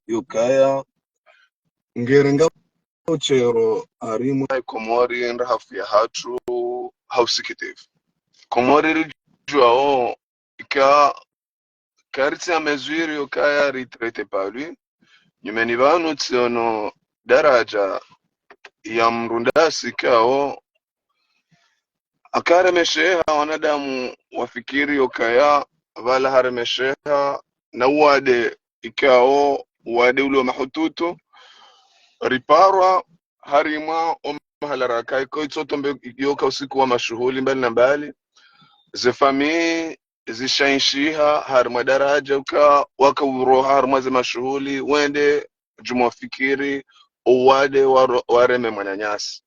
yukaya ngerenga uchero arimu komori enda hafu ya hatu hausikitivu komori rijuao ika kariti ya mezuri yukaya ritrete palui nyumeni vanu tiono daraja ya mrundasi kao akaremesheha wanadamu wafikiri yokaya vala haremesheha na wade ikao wade ule mahututu riparwa harima omahalaraka iko itsotombe yoka usiku wa mashuhuli mbali na mbali zefami zishainshiha harima daraja uka wakauroha harima ze mashuhuli wende jumuafikiri owade wareme mwananyasi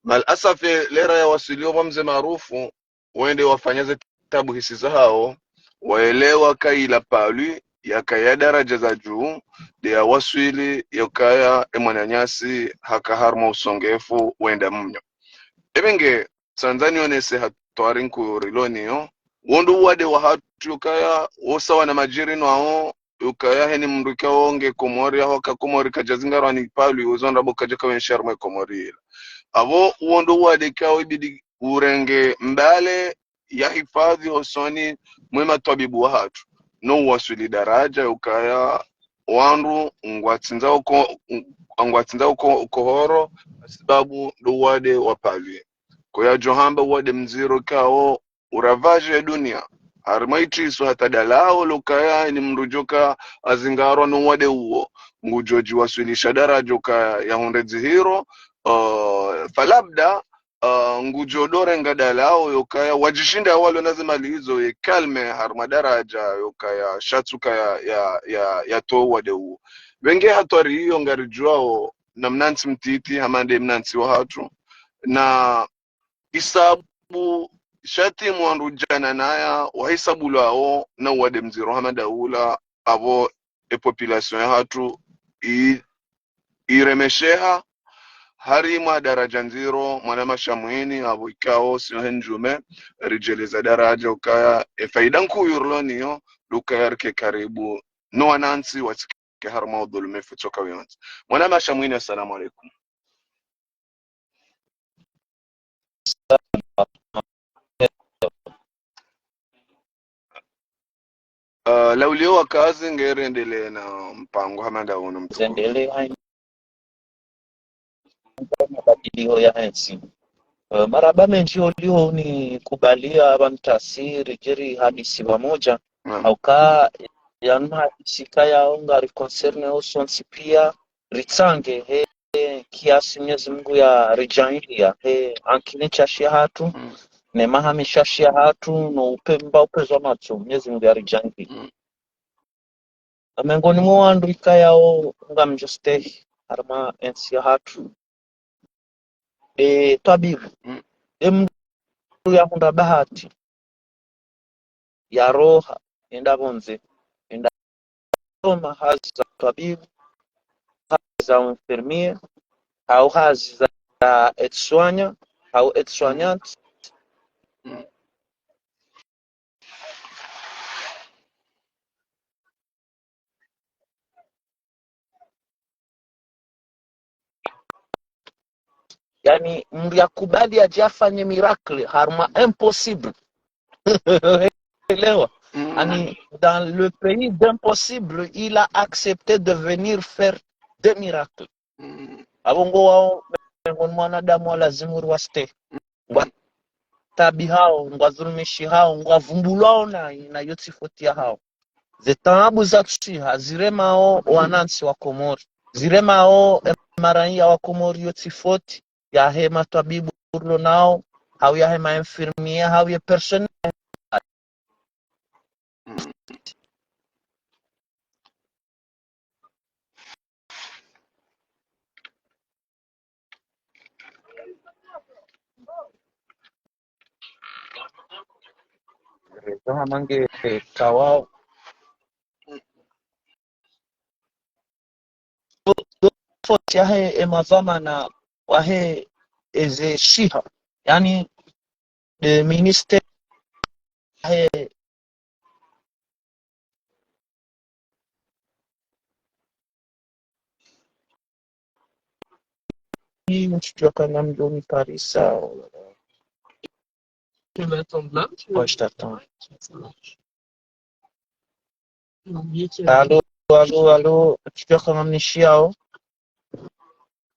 mal asafe lera ya wasilio wa mze maarufu wende wafanyaze tabu hisi za hao waelewa kaila palui ya kaya daraja za juu de ya waswili ya kaya emwananyasi haka harma usongefu wenda mnyo ebenge Tanzania onese hatuarinku rilonio wondu wade wa hatu kaya wosawa na majirino ao ukaya heni mruka onge komori aho ka komori kajazingaro ni palui uzonda bokajaka wensharma komori avo uondo wade kao ibidi urenge mbale ya hifadhi hosoni mwema tabibu wa hatu no wasuli daraja ukaya wandu ngwatsinza uko horo sababu ndo wade wapalwi kwa johamba wade mziro kao uravaje ya dunia harmaitiso hata dalao lukaya ni mrujoka azingaro no wade uo ngujoji wasulisha daraja ukaya ya hundezi hiro falabda ngujodore ngadalao yokaya wajishinda walo nazimali hizo ye kalme harmadaraja yokaya shatsuka ya to wadeu wenge hatwari hiyo ngarijuao na mnansi mtiti hamande mnansi wa hatu na isabu shati mwanrujana naya wahisabu lao na wade mziro hamadaula avo population ya hatu iremesheha harima daraja nziro mwanama shamwini abo ikao sihenjume rijeleza daraja ukaya faida nkuu yurloniyo lukayarke karibu no wanansi watike harma udhulume futoka wiyonzi mwanama shamwini. Assalamu alaikum. Laulio wakazi ngerendele na mpango hamanda uno mtuko mabadiliko ya enzi maraba menji olio ni kubalia abantasiri jeri hadisi pamoja au ka yanma sikaya onga reconcerne osonsi pia ritsange he kiasi Mwenyezi Mungu ya rijahilia he ankine chashia hatu ne mahamisha shia hatu no upemba upezo macho Mwenyezi Mungu ya rijahilia amengoni mwa wandu ikayao ngamjoste harma ensi ya hatu tabibu mndu yakunda bahati ya roha enda bonze enda soma hazi za tabibu hazi za enfermier au hazi za etswanya au etswanyant yani mndu yakubali ajafanye miracle harma impossible elewa ani dans le pays d'impossible il a accepté de venir faire des miracles abongo wao ngon mwanadamu lazima ruwaste tabi hao ngwazulumishi hao ngwavumbulwao na yotifotia hao zetabu za tsiha ziremao wanansi wa Komori ziremao maraia wa Komori yotifoti ya hema tabibu urlo nao au ya hema infirmier au ya personnel kama mange kawao tofauti yahe mazama na wahe eze shiha yani the minister he ntuchoka na mjoni Parisa. Washtatão. Alô, ntuchoka na mnishiao.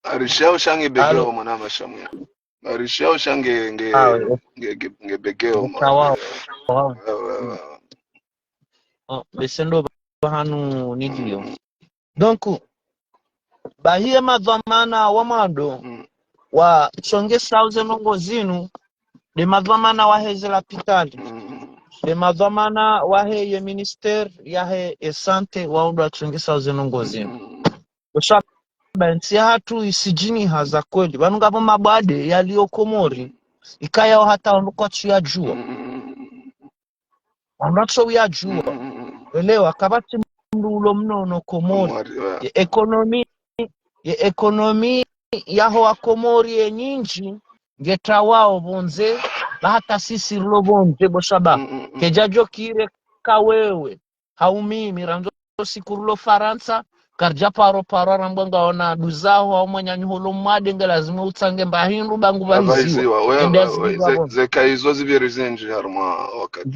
Arishao shange begeo mwanama shamu. Arishao shange nge begeo mwana. Besendo bahanu nidio. Donc bahie madhamana wa mando wa chonge sauze nongo zinu de madhamana wa hezela pitali de madhamana wa heye minister ya he esante wa undo chonge sauze nongo zinu osha bansi hatu isijini haza kweli banunga bo mabade yaliyo Komori ikaya hata onduko ya jua onduko ya jua elewa kabati mrulo mnono Komori ye ekonomi yaho wa Komori yenyinji ngeta wao bonze na hata sisi rulo bonze boshaba kejajo kire kawewe haumimi ranzo siku rulo Faransa karja paro rambonga ona duzao au mwanyanyuholo mwade nge lazima utsange mbahindu bangu bahiziwa zeka izo zibirizinji haruma wakati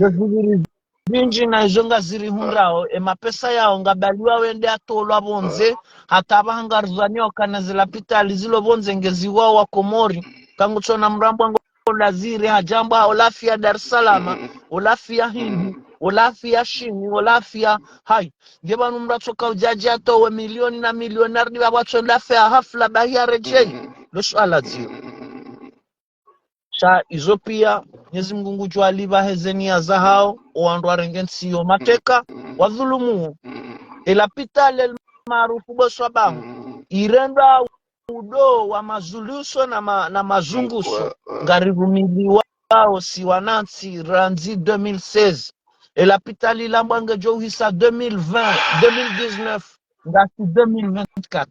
binji na zonga ziri hundrao mapesa yao ngabaliwa wende atolwa bonze hata bahangarzanyo kana zilapitali zilo bonze ngeziwa wa Komori kangu chona mrambo laziri hajamba olafia Dar es Salaam olafia Hindi olafia Shini olafia hai ngeba numrachoka ujaji atowe milioni na milionari ni babacho ndafia hafla bahia rejei ndo swala zio sha izo pia Mwenyezi Mungu jua liba hezenia za hao oandu arengensiyo mateka wadhulumu elapitale maarufu boswabangu irenda udo wa mazuluso na mazunguso ngarivumili wao si wanansi ranzi 2016 elapitali lambwange jo hisa 2020 2019 ngasi 2024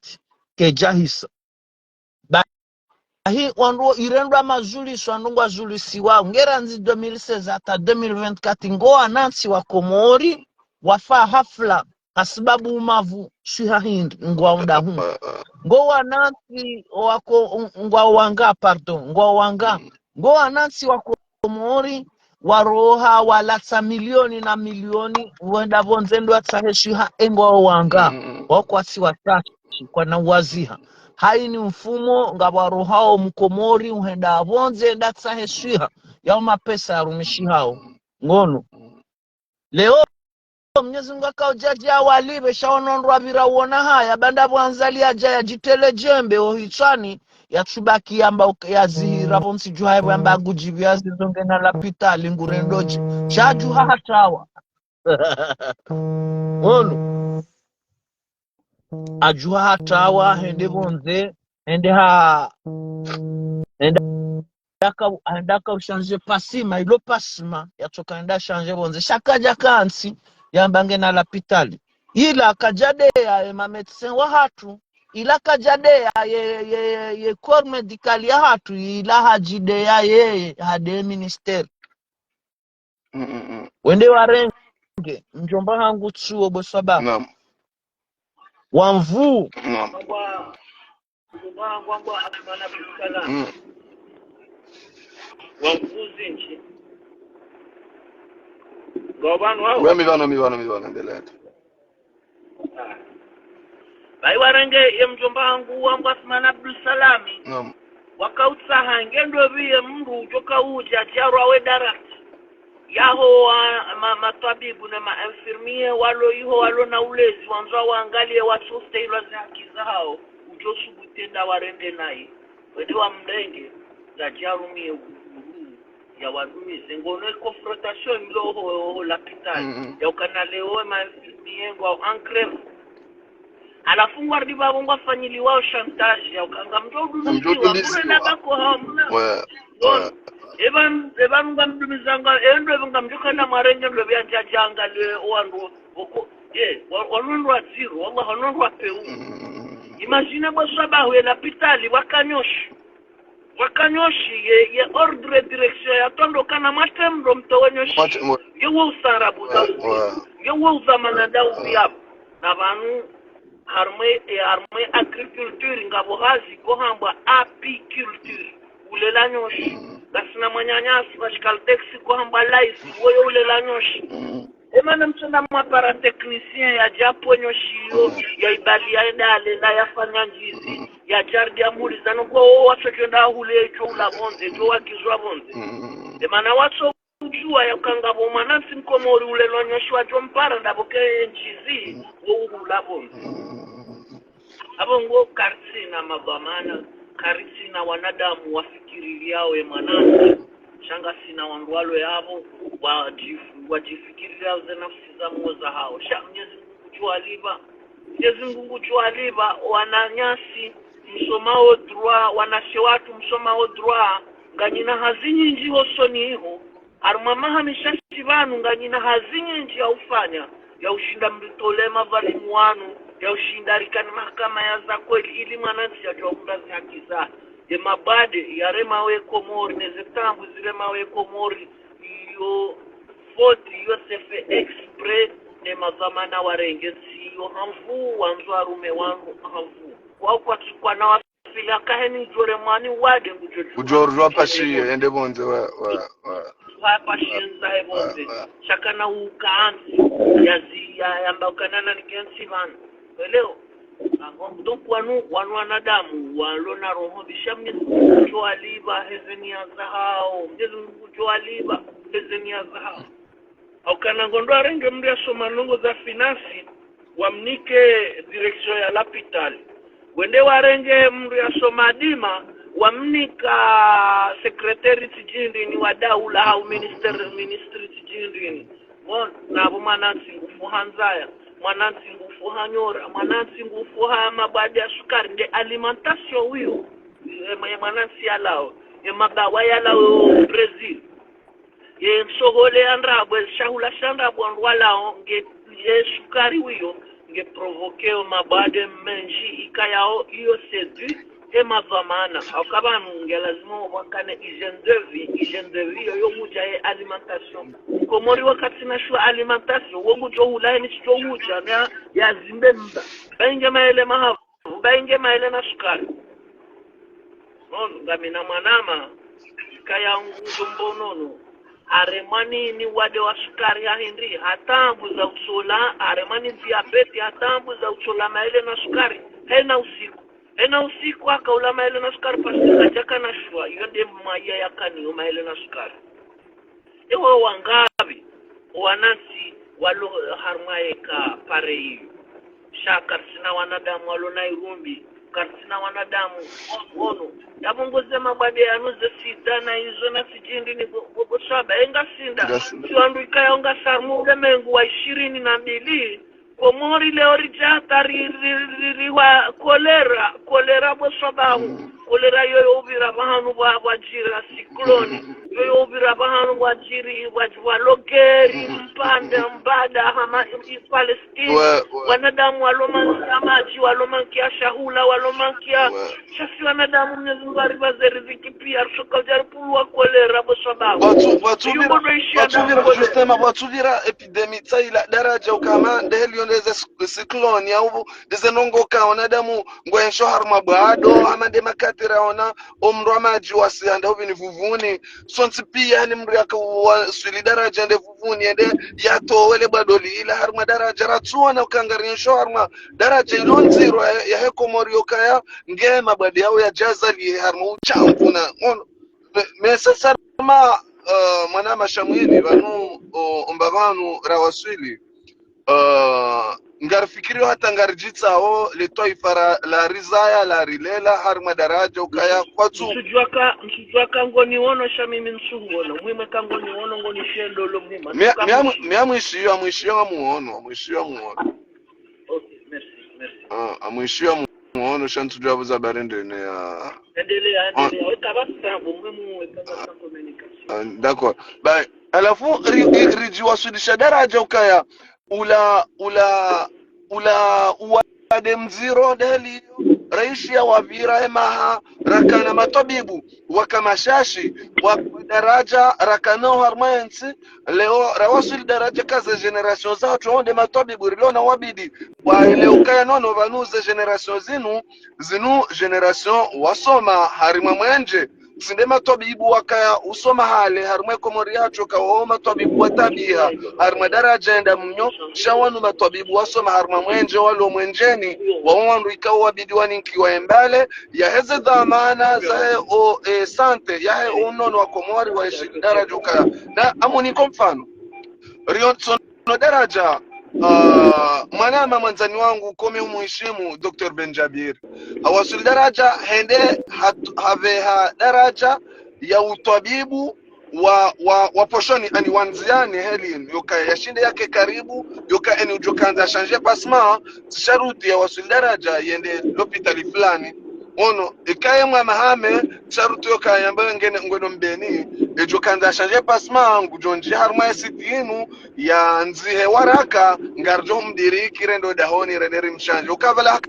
kejahisa hi wandu irendwa mazuliso andungwa zulisiwa ngera nzi 2016 hata 2024 ngoa nansi wa Komori wafa hafla kasibabu umavu shiha hindi ngwa unda hungu ngoa nansi wako ngwa wanga ngoa nansi wa Komori waroha walatsa milioni na milioni wenda bonzendo atsahe shiha engwa wanga wako asiwa tachi kwa na waziha hai ni mfumo ngabaro hao Mkomori uhenda bonze ndatsa heshiha ya mapesa yarumishi hao ngono leo Mwenyezi Mungu akaujaji awalibe shaonondwa bira uona haya banda bwanzali aja ya jitele jembe ohichani ya chubaki amba ya zihira bonsi juhai bamba gujibia zizonge na lapita lingurendoji chaju hatawa ngono ajua hatawa hende bonze endaka ushanje pasima ilo pasima yatoka enda shanje bonze shakaja kansi yambange na lapitali ila kajade ya mametsen wa hatu ila kajade ya ye corps medical ya hatu ila hajide ya ye hade minister wende warenge mjomba hangu tsuo bosaba wamvu wamvuzi nchi gobanu wao wewe mivano endelea bai warenge ye mjomba wangu wangu Asmani Abdul Salami wakautsa hangendo biye mndu utoka uja tiarwa we direct yaho matabibu na mainfirmier walo na ulezi wanzwa waangalie watu stahili za haki zao ujosubutenda warende naye wedi wa mdenge za jarumie ya wadumize ngono confrontation lo la pitali ya ukanaleo mainfirmier ngwa enclave alafu ngwardi babo ngafanyili wao chantage ya ukanga mjoduziwa kurenda bako hamna Eban ngamdumizanga endo ngamjukana marenge ndo byajajanga le wandu oko wanundwa zero wallah wanundwa peu imagine bosabahu la pitali wakanyoshi ye ordre direction ya tondo kana matembo mtowenyoshi yewo usarabu yewo uzamana daudi hapo na banu harmwe agriculture ngabo hazi kohamba apiculture ulela nyoshi gasina manyanyasi bashikalteksi kohamba life woyo ulela nyoshi emana mtunda mapara technicien ya japo nyoshio ya ibali ya dale na yafanya njizi ya jardi ya muri zano kwa wasokenda hule cho ula bonze cho wakizwa bonze emana waso ujua ya kangabo manansi mkomori ulelo nyoshi wa jompara ndaboke njizi wo ula bonze abongo karsina mabamana karisina wanadamu wafikiri yao emanasi shanga sina wangwalo yabo wajifikiri yao za nafsi za mwoza hao Mwenyezi Mungu chualiba wananyasi msomao droit wanashe watu msomao droit nganyina hazinyi nji hosoni hiho arumamaha mishasi vanu nganyina hazinyi nji ya ufanya ya ushinda mritolema valimu wanu ya ushinda rikani mahakama ya za kweli ili mwanansi ya jokundazi hakiza ya mabade ya rema we komori nezetambu zirema we komori iyo 40 Yosefe Expre ne mazamana warengensi iyo hamvu wanzu arume wangu hamvu kwa na wafila kaheni jore mwani wade ujorwa pashi ende bonze wa pashi nza ebonze shakana ukaansi yamba ukanana nikensi vanu leo donc wanu wanadamu walona roho bishamni kualiba hezenia zao Mwenyezi Mungu kualiba hezenia zao au kana ngondo arenge mria soma nongo za finance wamnike direction ya l'hôpital wende warenge mria soma dima wamnika secretary tijindi ni wadaula au ministry tijindi na bumanansi ufuhanzaya mwanansi ngufu hanyora mwanansi ngufu ha mabadi ya sukari nde alimentation huyo mwanansi alao mabawa yalao Brazil ye msohole andrabwe shahula shandrabwe ndwalao nge sukari huyo nge provokeo mabade menji ikayao iyo sedu mazamana akabanu nge lazima wakane hygiene de vie yo muja ye alimentation komori wakati na shua alimentation wogu jo ulaini cho muja na ya zimbe mba bainge maele mahavu bainge maele na sukari ngamina manama kaya ngumbonono aremani ni wade wa sukari ya hindi hatambu za usola aremani diabeti hatambu za usola maele na sukari hena usiku akaula maele na sukari pasika chaka na shua yonde maya yakani maele na sukari ewa wangabi wanansi walo harmaye ka pare hiyo shaka sina wanadamu walo na irumbi karsina wanadamu wono yabongoze mabade anuze sida na hizo na sijindi ni bobosaba enga sinda kiwandu ikayonga sarmu mengu wa 22 komori leo rijata riwa kolera bosabahu kolera yoyo ubira bahanu wajira sikloni yoyo ubira bahanu wajiri wajwalogeri mbada hama Palestine wanadamu walomankia maji walomankia shahula walomankia shasi wanadamu Mwenyezi Mungu aribazeri zikipia sokajaripulwa kolera bosabahu watuvira epidemi tsaila daraja ukama ndeheli ndeze cyclone au ndeze nongoka wanadamu ngwensho harma bado amande makatira ona omro amaji wasianda ubini vuvuni sonsi pia ni mri akawasili daraja nde vuvuni ende yatowele bado ila harma daraja ratsuona ukangarinsho harma daraja ilonziro ya hekomori okaya ngema badi yao ya jazali harma uchamvuna mesasa ma mwana mashamwini banu ombavanu rawaswili ngarifikirio hata ngarijitsao letoifara la rizaya la rilela harma daraja ukaya kwatu msujwaka ngoni wono shamimi nsungona mwime kangoni wono ngoni shendolo mwima miamwishiyo muono okay merci amwishiyo muono shantujwa buza barendene ya endelea weka basta mwimu weka basta communication d'accord ba alafu riji wasudisha daraja ukaya ula uwade mziro deli raisi ya wavira emaha rakana matabibu wakamashashi daraja rakanao harmansi leo rawasul daraja kaza generation za tuonde matobibu rilona wabidi wa leo kaya nono vanuze generation zinu generation wasoma harima mwenje sinde matobibu wakaya usoma hale harima komori yacho kawo matobibu watabia harima daraja enda mnyo shawanu matobibu wasoma harima mwenje walo mwenjeni wawandu ikawa wabidi waninkiwa embale ya heze dhamana zahe o sante yahe unono wa komori wa daraja ukaya na amuniko mfano Rionso daraja mwanama mwanzani wangu kome umuhishimu Dr. Benjabir awasuli daraja hende haveha daraja ya utabibu wa poshoni ani wanziani helin yoka yashinde yake karibu yoka eni ujokanza changer pasma sharuti ya wasuli daraja yende l'hôpital fulani ono ikaye mwa mahame sharuti yoka yambaye ngeno mbeni ejokanza changer pasma ngujonji harma sitinu ya nzihe waraka ngarjo mdiri kirendo dahoni reneri mshanje ukavala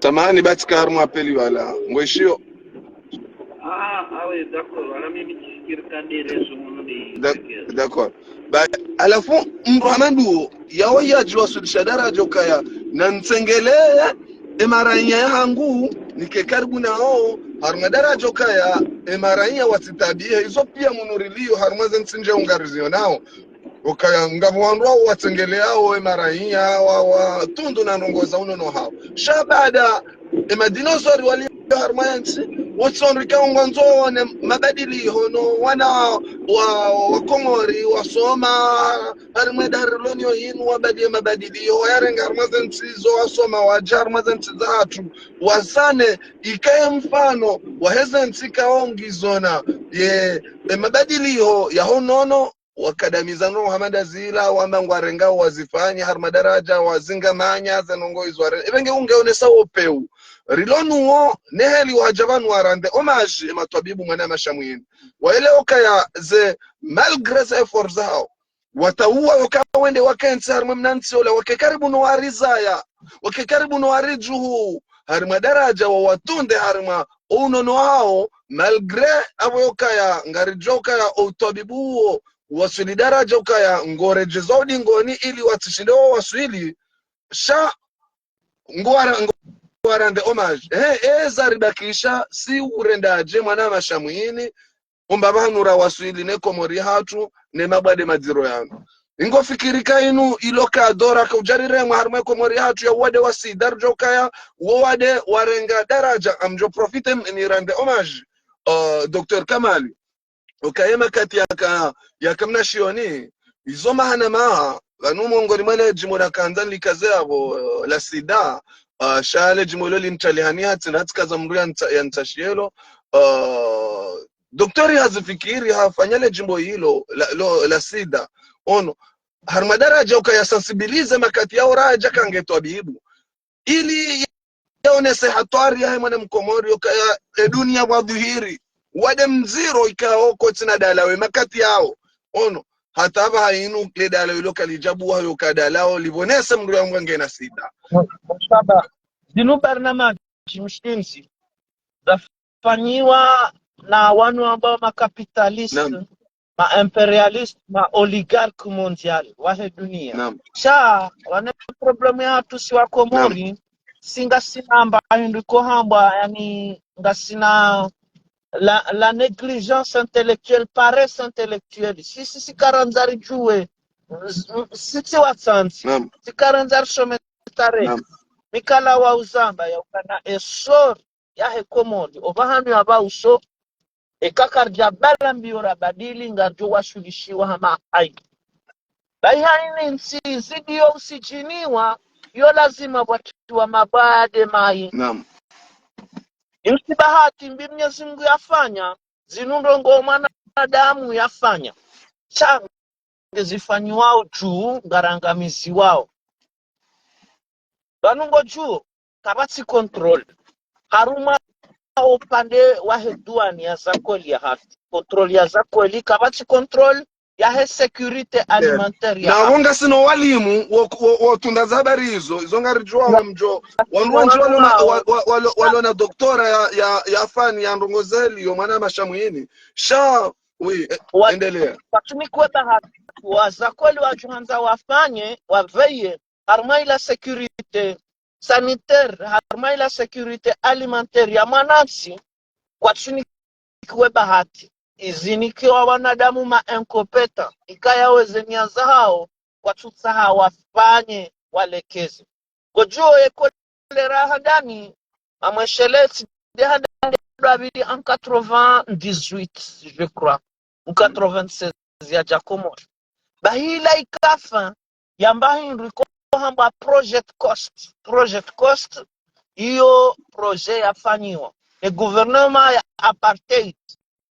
Samahani basi karmu apeli wala ngweshio oui d'accord wala mimi nisikiri kadere somo ni d'accord ba alafu mruhamadu yawo yajwa sudisha daraja ukaya na nsengele emaranya yangu nike karibu nao harma daraja ukaya emaranya wasitabie hizo pia munurilio harma zensinje ungarizio nao ukaya ngavwanrwa watsengele yao emaranya wa tundu na nongoza unono hao shabada emadinosauri wali harmayansi watsonrika ungwanzone mabadili hono wana wa komori wasoma harimweda harilonio yinu wabadie mabadili yarenga harmazensizo wasoma wajarmazensiza hatu wasane ikaye mfano wahezensi kaongizona ye mabadili ya honono wakadamizano Muhammad Azila wamangwarenga wazifanya harmadaraja wazinga manya zenongo izware ebenge ungeonesa opeu rilonuo neheli wajabanu warande homage matwabibu mwana mashamwini waele okaya ze malgré ses efforts zao wataua wakawende wakensi harmamnansi ola wakekaribu no warizaya wakekaribu no warijuhu harmadaraja wa watunde harma unono hao malgré abo yokaya ngarijoka ya utwabibu wasuli daraja ukaya ngoreje zodi ngoni ili watishindo waswili sha ngwarande homage zaribakisha si urendaje mwana mashamwini umbabanura waswili ne komori hatu ne mabade madziro yanu ingofikirika inu iloka dora ka ujarire mharme komori hatu ya wade wasi daraja ukaya wade warenga daraja amjo profite ni rande homage Dr. Kamali ukayema kati yakamna shioni izoma hana maha vanumo ngoni mwana jimona kanzani likaze abo la sida shale jimolo limtalihania hatikaza mruya ya ntashielo doktori hazifikiri hafanyale jimbo hilo la sida ono harmadaraja ukayasensibilize makati yao raja kangetwa bibu ili yaonese hatari ya mwana mkomori ukaya dunia wadhihiri wade mziro ikaoko tina dalawe makati yao ono hataba hainu le dalawe lokali jabu hayo kadalao libonese mru ya mwange na sida mshaba dinu barnamaji mshkinsi zafanyiwa na wanu ambao makapitalist ma imperialist ma oligarch mondial wahe dunia sha wana problemu ya hatu si wa komori singa sinamba ndiko hamba yani ngasina la négligence intellectuelle, paresse intellectuelle. Si karanzari jue, si watsanti, si karanzari shometare, mikala wa uzamba ya ukana esor ya hekomodi, obahanu ya ba uso, ekakarja balambiora badili ngarjo washulishiwa hama hai. Bai haini nsi zidio usijiniwa, yo lazima watu wa mabade mai. Usibahati mbi Mwenyezi Mungu yafanya zinundongo mwanadamu yafanya change zifanyiwao juu ngarangamizi wao banungo juu kabati control haruma upande wa heduani ya zakoli ya hafti control ya zakoli kabati control ya he security alimentaire ya na hafti wonga sino walimu wotunda za habari hizo ngarijua na mjo sino wanwanji wao walona doktora ya fani ya ndongozeli yo mwana mashamwini sha endelea watumikuweta hatu wa zakoli wajuhanza wafanye waveye haruma ila security sanitaire haruma ila security alimentaire ya mwanansi kwa tunikiwe bahati izinikiwa wanadamu mainkopeta ikayawezenia zao kwa tutsaha wafanye walekezi gojuo yekolera hadani amwesheleti de hadani David en 98 je crois ou 96 ya Giacomo bahila ikafa yambahi nriko hamba project cost hiyo projet yafanyiwa ne gouvernement ya apartheid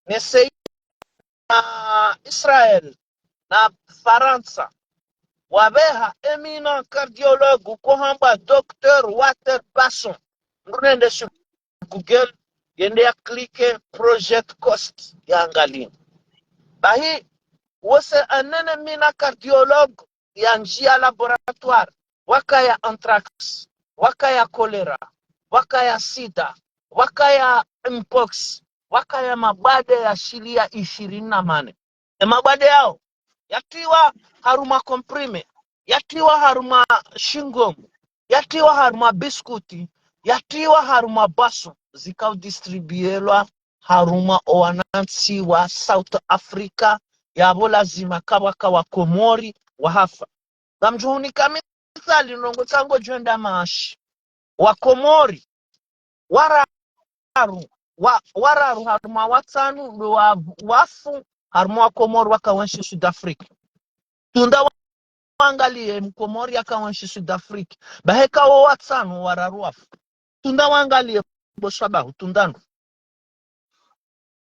ne sei na Israel na Faransa wabeha emina cardiologue ko hamba Dr. Walter Basson nrende su Google yende ya klike project cost ya angalia bahi wose anene mina cardiologue ya njia laboratoire wakaya anthrax wakaya cholera wakaya sida wakaya mpox wakaya mabade ya shilia 28 mabade yao yatiwa haruma comprime yatiwa haruma shingom yatiwa haruma biskuti yatiwa haruma baso zikaudistribuelwa haruma owanansi wa South Africa yabo lazima kabaka wa Komori wa hafa gamjuhuni kamithali nongo tango jwenda maashi wa Komori wararu haruma watanu wa wafu haruma wa Komori wakawanshi South Africa tunda wangalie mkomori akawanshi South Africa baheka wa watanu wararu wafu tunda wangalie boshabahu tundano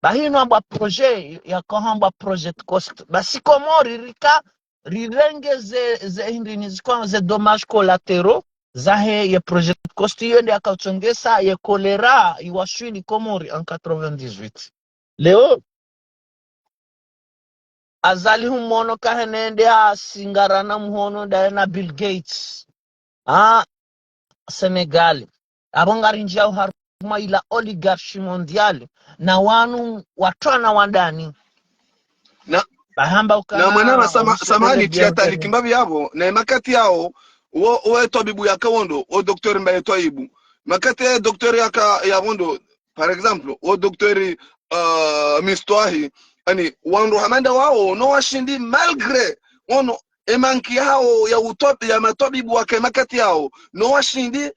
bahino amba projet ya kohamba project cost basi Komori rika rirenge ze hindini zikwa ze dommage collatéraux zahe ya project cost yende akachongesa ya kolera iwashwini Komori en 98 leo azali humono kahenende singarana muhono na Bill Gates Senegal abongari njao haruma ila oligarchi mondiale na wanu watwana wandani na bahamba ukana na mwana samani tiata likimbabi yabo na makati yao wo tobibu yakawondo o docteur mbaye toibu makati ya docteur ya wondo par exemple o docteur mistwahi ani wandu hamanda wao no washindi malgré wono emanki yao ya utopi ya matobibu wake makati yao no washindi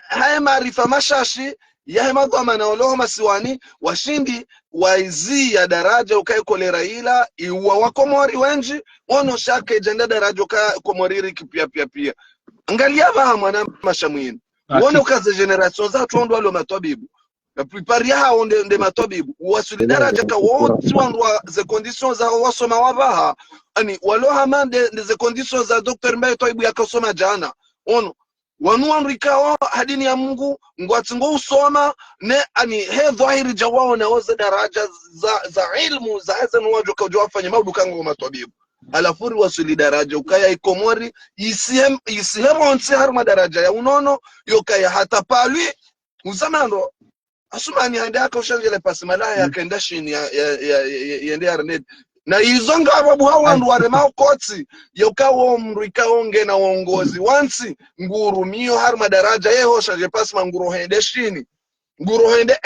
hai maarifa mashashi ya hemadhama na oloho masiwani washindi waizi ya daraja ukai kolera ila iwa wakomori wenji wono shake jenda daraja ukai komoriri kipia angalia ba mwana mashamwini wono ukaze generation za tondo walo matobibu la plupart ya hao nde matobibu wasuli daraja ka wote wandwa ze conditions za wasoma wabaha ani walo hamande ze conditions za Dr. Mbaye toibu yakasoma jana wono wanuanrikao hadini ya Mungu ngwatingo usoma ne ani he dhahiri jawao na waza daraja za ilmu za hazan wajo kujua fanya maudu kango matobibu alafuri wasuli daraja ukaya ikomori isihemo onsi haruma daraja ya unono yokaya hata palwi uzamando asumani hande aka ushangele pasi malaya ya kenda shini yende ya rened na izonga ababu hawandu waremao kotsi yokawo mrika onge na uongozi wansi nguru miyo harma daraja yeho shaje pasma nguru hende shini nguru hende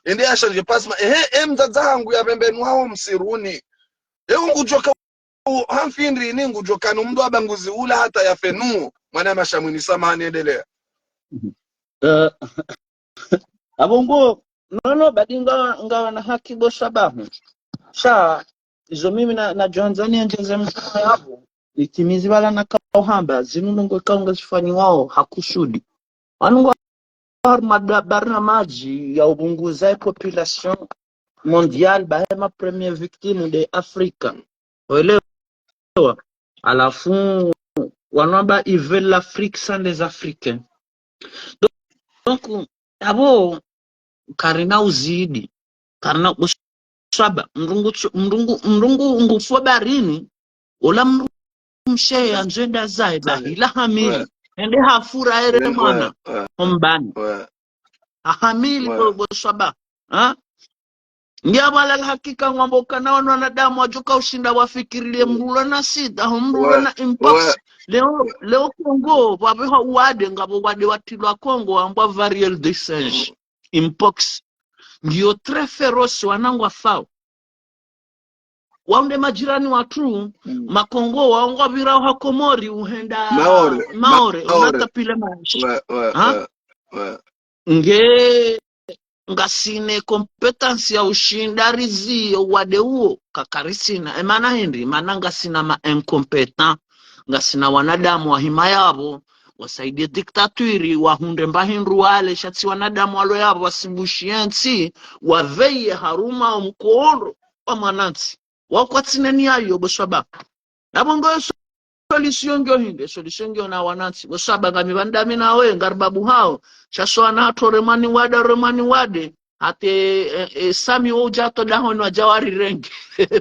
ende ya shaje pasma emza zangu ya pembenu hao msiruni ngujoka hamfindri ni ngujoka numdu abanguzi ula hata ya fenuo mwana mashamuni samahani endelea abongo nono badinga ngawa na haki go shabahu sha izo mimi na Johanzania njeze msama yabo itimizi wala na kauhamba zinunungo kaunga sifanyi wao hakusudi wanungo barna maji ya ubunguza population mondiale bahema première victime de Afrika welewa alafu wanamba ils veulent l'Afrique sans les Africains. Donc abo karina uzidi karina usaba mrungu ngufua barini ola mshe anjenda zaida ila hamili ende hafura ere mwana hombani ahamili bosaba Ndiabala hakika ngwamboka na wanadamu wajoka ushinda wafikirilie mrula na sida mrula na impox leo Kongo babeho wade ngabo wade watilwa Kongo ambwa variole de singe impox ndio très féroce wanangwa fao waunde majirani watu makongo waongo birao hakomori uhenda maore unata pile maisha nge ngasine competence ya ushindarizi wade huo kakarisina emana hindi mana ngasina ma incompetent ngasina wanadamu wa hima yabo wasaidie diktaturi wahunde mbahindu wale shatsi wanadamu walo yabo wasimbushie waveye haruma mkooro wa mwanansi wakwatsine ayo bosaba nabongo solution ngyo hinde solution ngyo na wanansi bosaba ngamibandami nawe ngarbabu hao chaso anato remani wade ate sami ojato dahon wa jawari rengi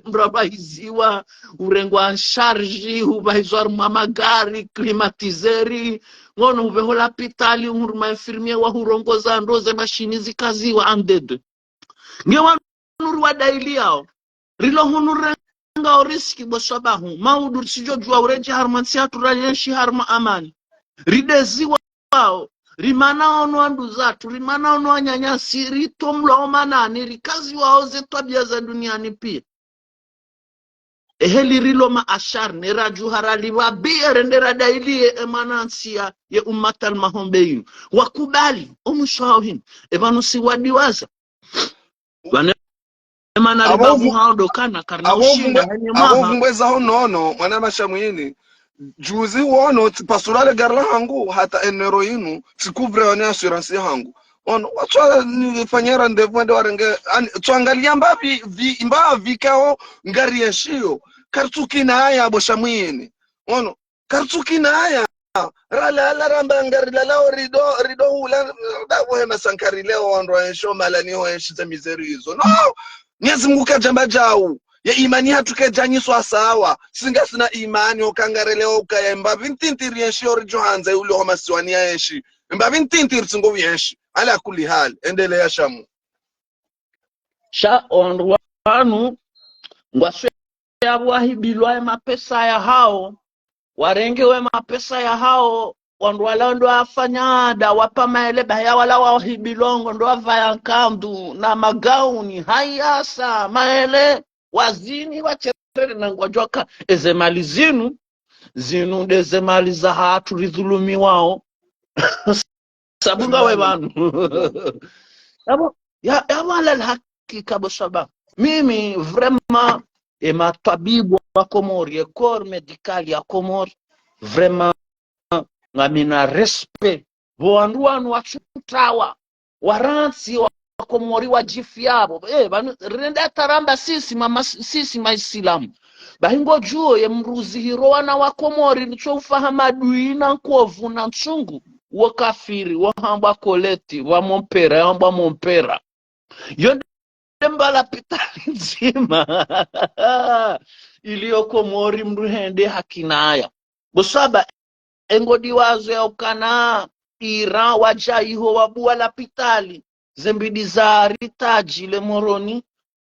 mraba iziwa urengwa charge ubaizwa mamagari climatiseri ngono ubehola pitali urma infirmier wa hurongoza ndoze mashini zikaziwa anded ngewa nuru wa daily yao rilo hunure nga riski bosabahu maudur sijojwa ureji harmansi aturayeshi harma amani rideziwa wao rimana ono andu zatu rimana ono anyanyasi ritomlo omanani rikazi wao zetwabia za duniani pia eheli rilo maashar neraju harali wabia rendera dailie emanansia ye umatal mahombeyu wakubali omushawhin ebanu siwadiwaza wane emana ribabu hao kana karna ushinda hani maha abovungweza hono mwana mashamwini juzi wono pasurale garla hangu hata enero inu sikuvre wane assurance hangu ono watwa nifanyera ndevwende warenge tuangalia mba vikao ngari yeshio kartukina haya boshamwini ono kartukina haya rala ramba ngari lalao rido hula davo hema sankari leo wando yesho malani ho yeshiza mizerizo no Nyezi Mungu kajamba jau ya imani hatuke janyiswa sawa singa sina imani okangareleo ukayemba vintintiri yeshi orijo hanze ule homa siwania yeshi mba vintintiri singo yeshi ala kuli hali endelea shamu sha onwanu ngwaswe yawahibilwa mapesa ya hao warengewe mapesa ya hao ondwala ndo afanyada wapa maele baya wala wahibilongo ndo avaya kandu na magauni hayasa maele wazini wacherere na ngwajoka ezemali zinu dezemali za hatu ridhulumi wao sabunga we banu ya wala hakika bosaba mimi vraiment matabibu wa Komori corps medical ya Komori vraiment ngamina respect boanduanu wachutawa waransi wa Komori wa jifiabo renda taramba sisi maisilamu bahingo juo ye mruzi hiroana wa Komori nicho ufahama duina nkovu na nchungu wa kafiri wa hamba koleti wa mompera yonde mbala pitali nzima iliyo Komori mruhende hakinaya bosaba engodi wazo ya ukana ira wajaiho wabuwa la pitali zembidi za ritaji le moroni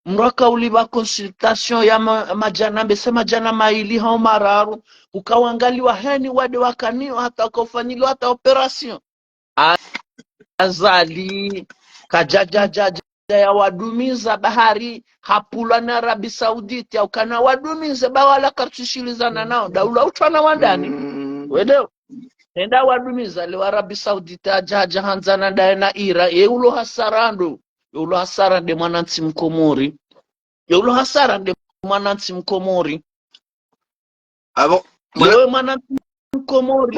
mraka uliba consultation ya majana mbese majana maili hao mararu ukawangaliwa heni wade wakanio hata ukafanyiliwa hata operation azali kajajajaja ya wadumiza bahari hapula na Arabi Saudite au kana wadumiza bawala kartushilizana nao daula utwana wandani wedeo enda wadumiza le Arabi Saudite ajaja hanzana daena ira yeulo hasarando yeulo hasarande mwanansi mkomori yeulo hasarande mwanansi mkomori abo leo mwanansi mkomori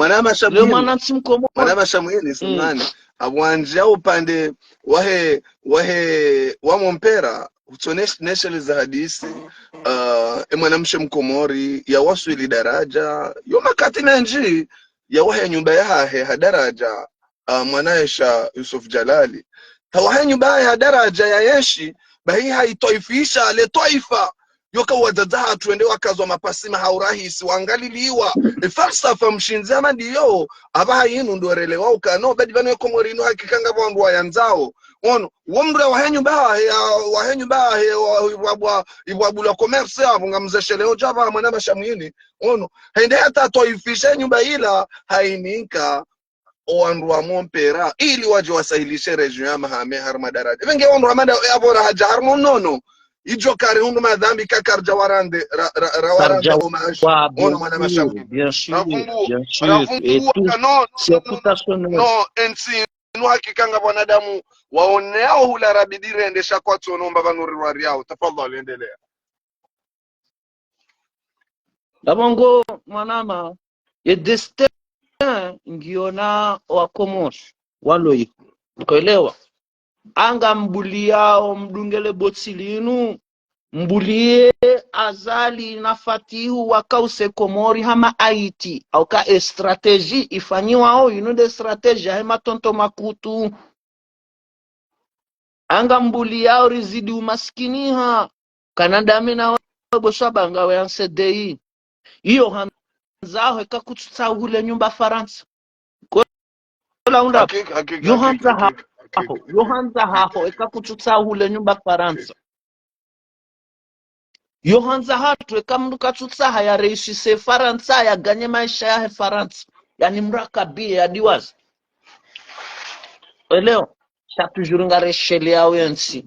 leo mwanansi mkomori mwana mashamwini simani abwanja upande wahe wa mompera utonesha za hadisi mwanamshe mkomori ya wasu ili daraja yoma kati menji ya wahe nyumba yahe hadaraja mwanaesha Yusuf Jalali tawahe nyumba ya daraja ya yeshi bahi haitoifisha le toifa yoka wadadaha tuende wakazwa mapasima haurahisi wangaliliwa falsafa mshinzama ndiyo abaha yinu ndorelewa ukano badi bano komori no hakikanga bandu wayanzao ono womra wahenyu ba ibwabula commerce abo ngamzesheleo jaba mwana mashamwini ono hende hata toifisha nyumba ila haininka oandu wa mompera ili waje wasahilishe region ya mahame harma daraja venge ondo amanda abora haja harmo nono ijo kare hundu madhambi kakarja warande rawarande homage ono mwana mashamwini bien sûr no ensi no hakikanga wanadamu waoneao hula rabidire endesha kwa tonomba vanuri yao tafadhali endelea Dabongo manama ye destin ngiona wa Komos waloi kuelewa anga mbuliao mdungele botsilinu mbulie azali na fatihu wakause Komori hama Haiti au ka strategie ifanyiwa au de strategie hema tonto makutu anga mbuliao rizidi umaskini ha Kanada mina bosaba ngawe ya CDI iyo hanzaho ekakutsa hule nyumba Faransa kola unda yohanza haho ekakutsa hule nyumba Faransa yohanza hatu ekamduka tutsa haya reishise Faransa ya ganye maisha ya Faransa yani mrakabi ya diwazi eleo chatujurunga reshele ya wensi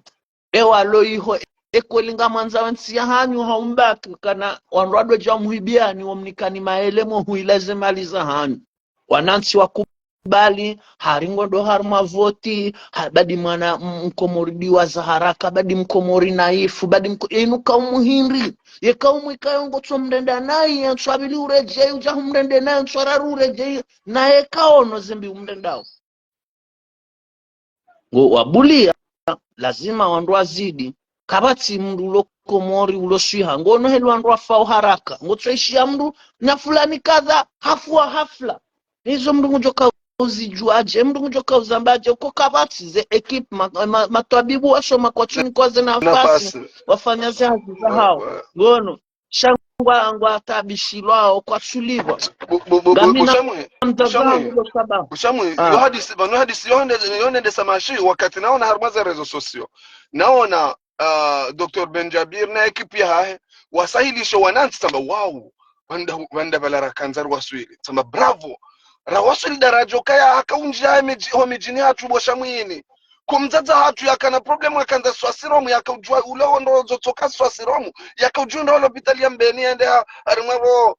ewa loiho ekolinga manza wensi ya hanyu haumbaki kana wanradwe jamuhibiani wamnikani maelemo huileze mali za hanyu wanansi wakubali haringo do harma voti badi mwana mkomori wa za haraka badi mkomori naifu badi enuka umuhindri yekaumu ikayongo tsomndenda nayi yanswabili ureje uja humndende nayi nswararu ureje na ekaono zimbi umndendao ngo wabulia lazima wandu wazidi kabati mndu ulo Komori ulo swiha ngono helu wandu wafao haraka ngo tsaishia mndu na fulani kadha hafla hizo mndu njoka uzijuaje mndu njoka uzambaje uko kabati ze equipe matwabibu wasoma kwa chuni kwa ze nafasi wafanya zazi za hao ngono shangwa angwa tabishilwao kwa sulivwa Ushamwe yohadisi yonde samashi wakati naona harmaza rezo sosio naona Dr. Benjabir na ekipi yahe wasahilisho wanansi samba wow wanda balara kanzar waswili samba bravo rawaswili darajo kaya hakaunjia homijini hatu boshamwini kumzaza hatu yakana problemu yakanza swasiromu yakaujua uleo ndo zotoka swasiromu yakaujua ndo lopitali ya mbeni ende harimwe wo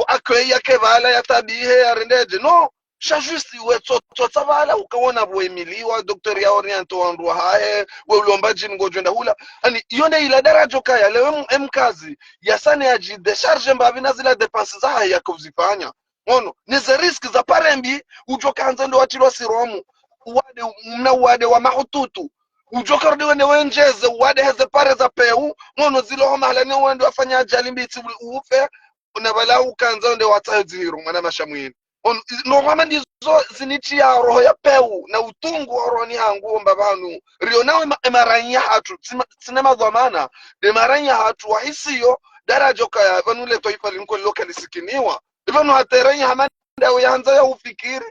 akwe yake vala ya tabihe ya rendeje no shajusti we tota vala ukaona boemiliwa doktori ya oriento wandu hae we ulombaji ngojenda hula ani yone ila darajo kaya lewe mkazi yasane yaji decharge mbavi na zila depenses za haya kuzifanya ngono nize risk za parembi ujoka anza ndo watilwa siromu wade wa mahututu ujoka rudi wende wenjeze wade heze pare za peu ngono zilo homa halani wende wafanya ajali mbiti ufe unabala ukanza ndo wataziro mwana mashamwini no mama ndizo zinichi ya roho ya peu na utungu wa roho ni hangu mbabanu rio nawe emaranya hatu sinema dhamana emaranya hatu wahisiyo darajo kaya vanule toifa linko lokali sikiniwa ivanu hateranya hamanda ya hanza ya ufikiri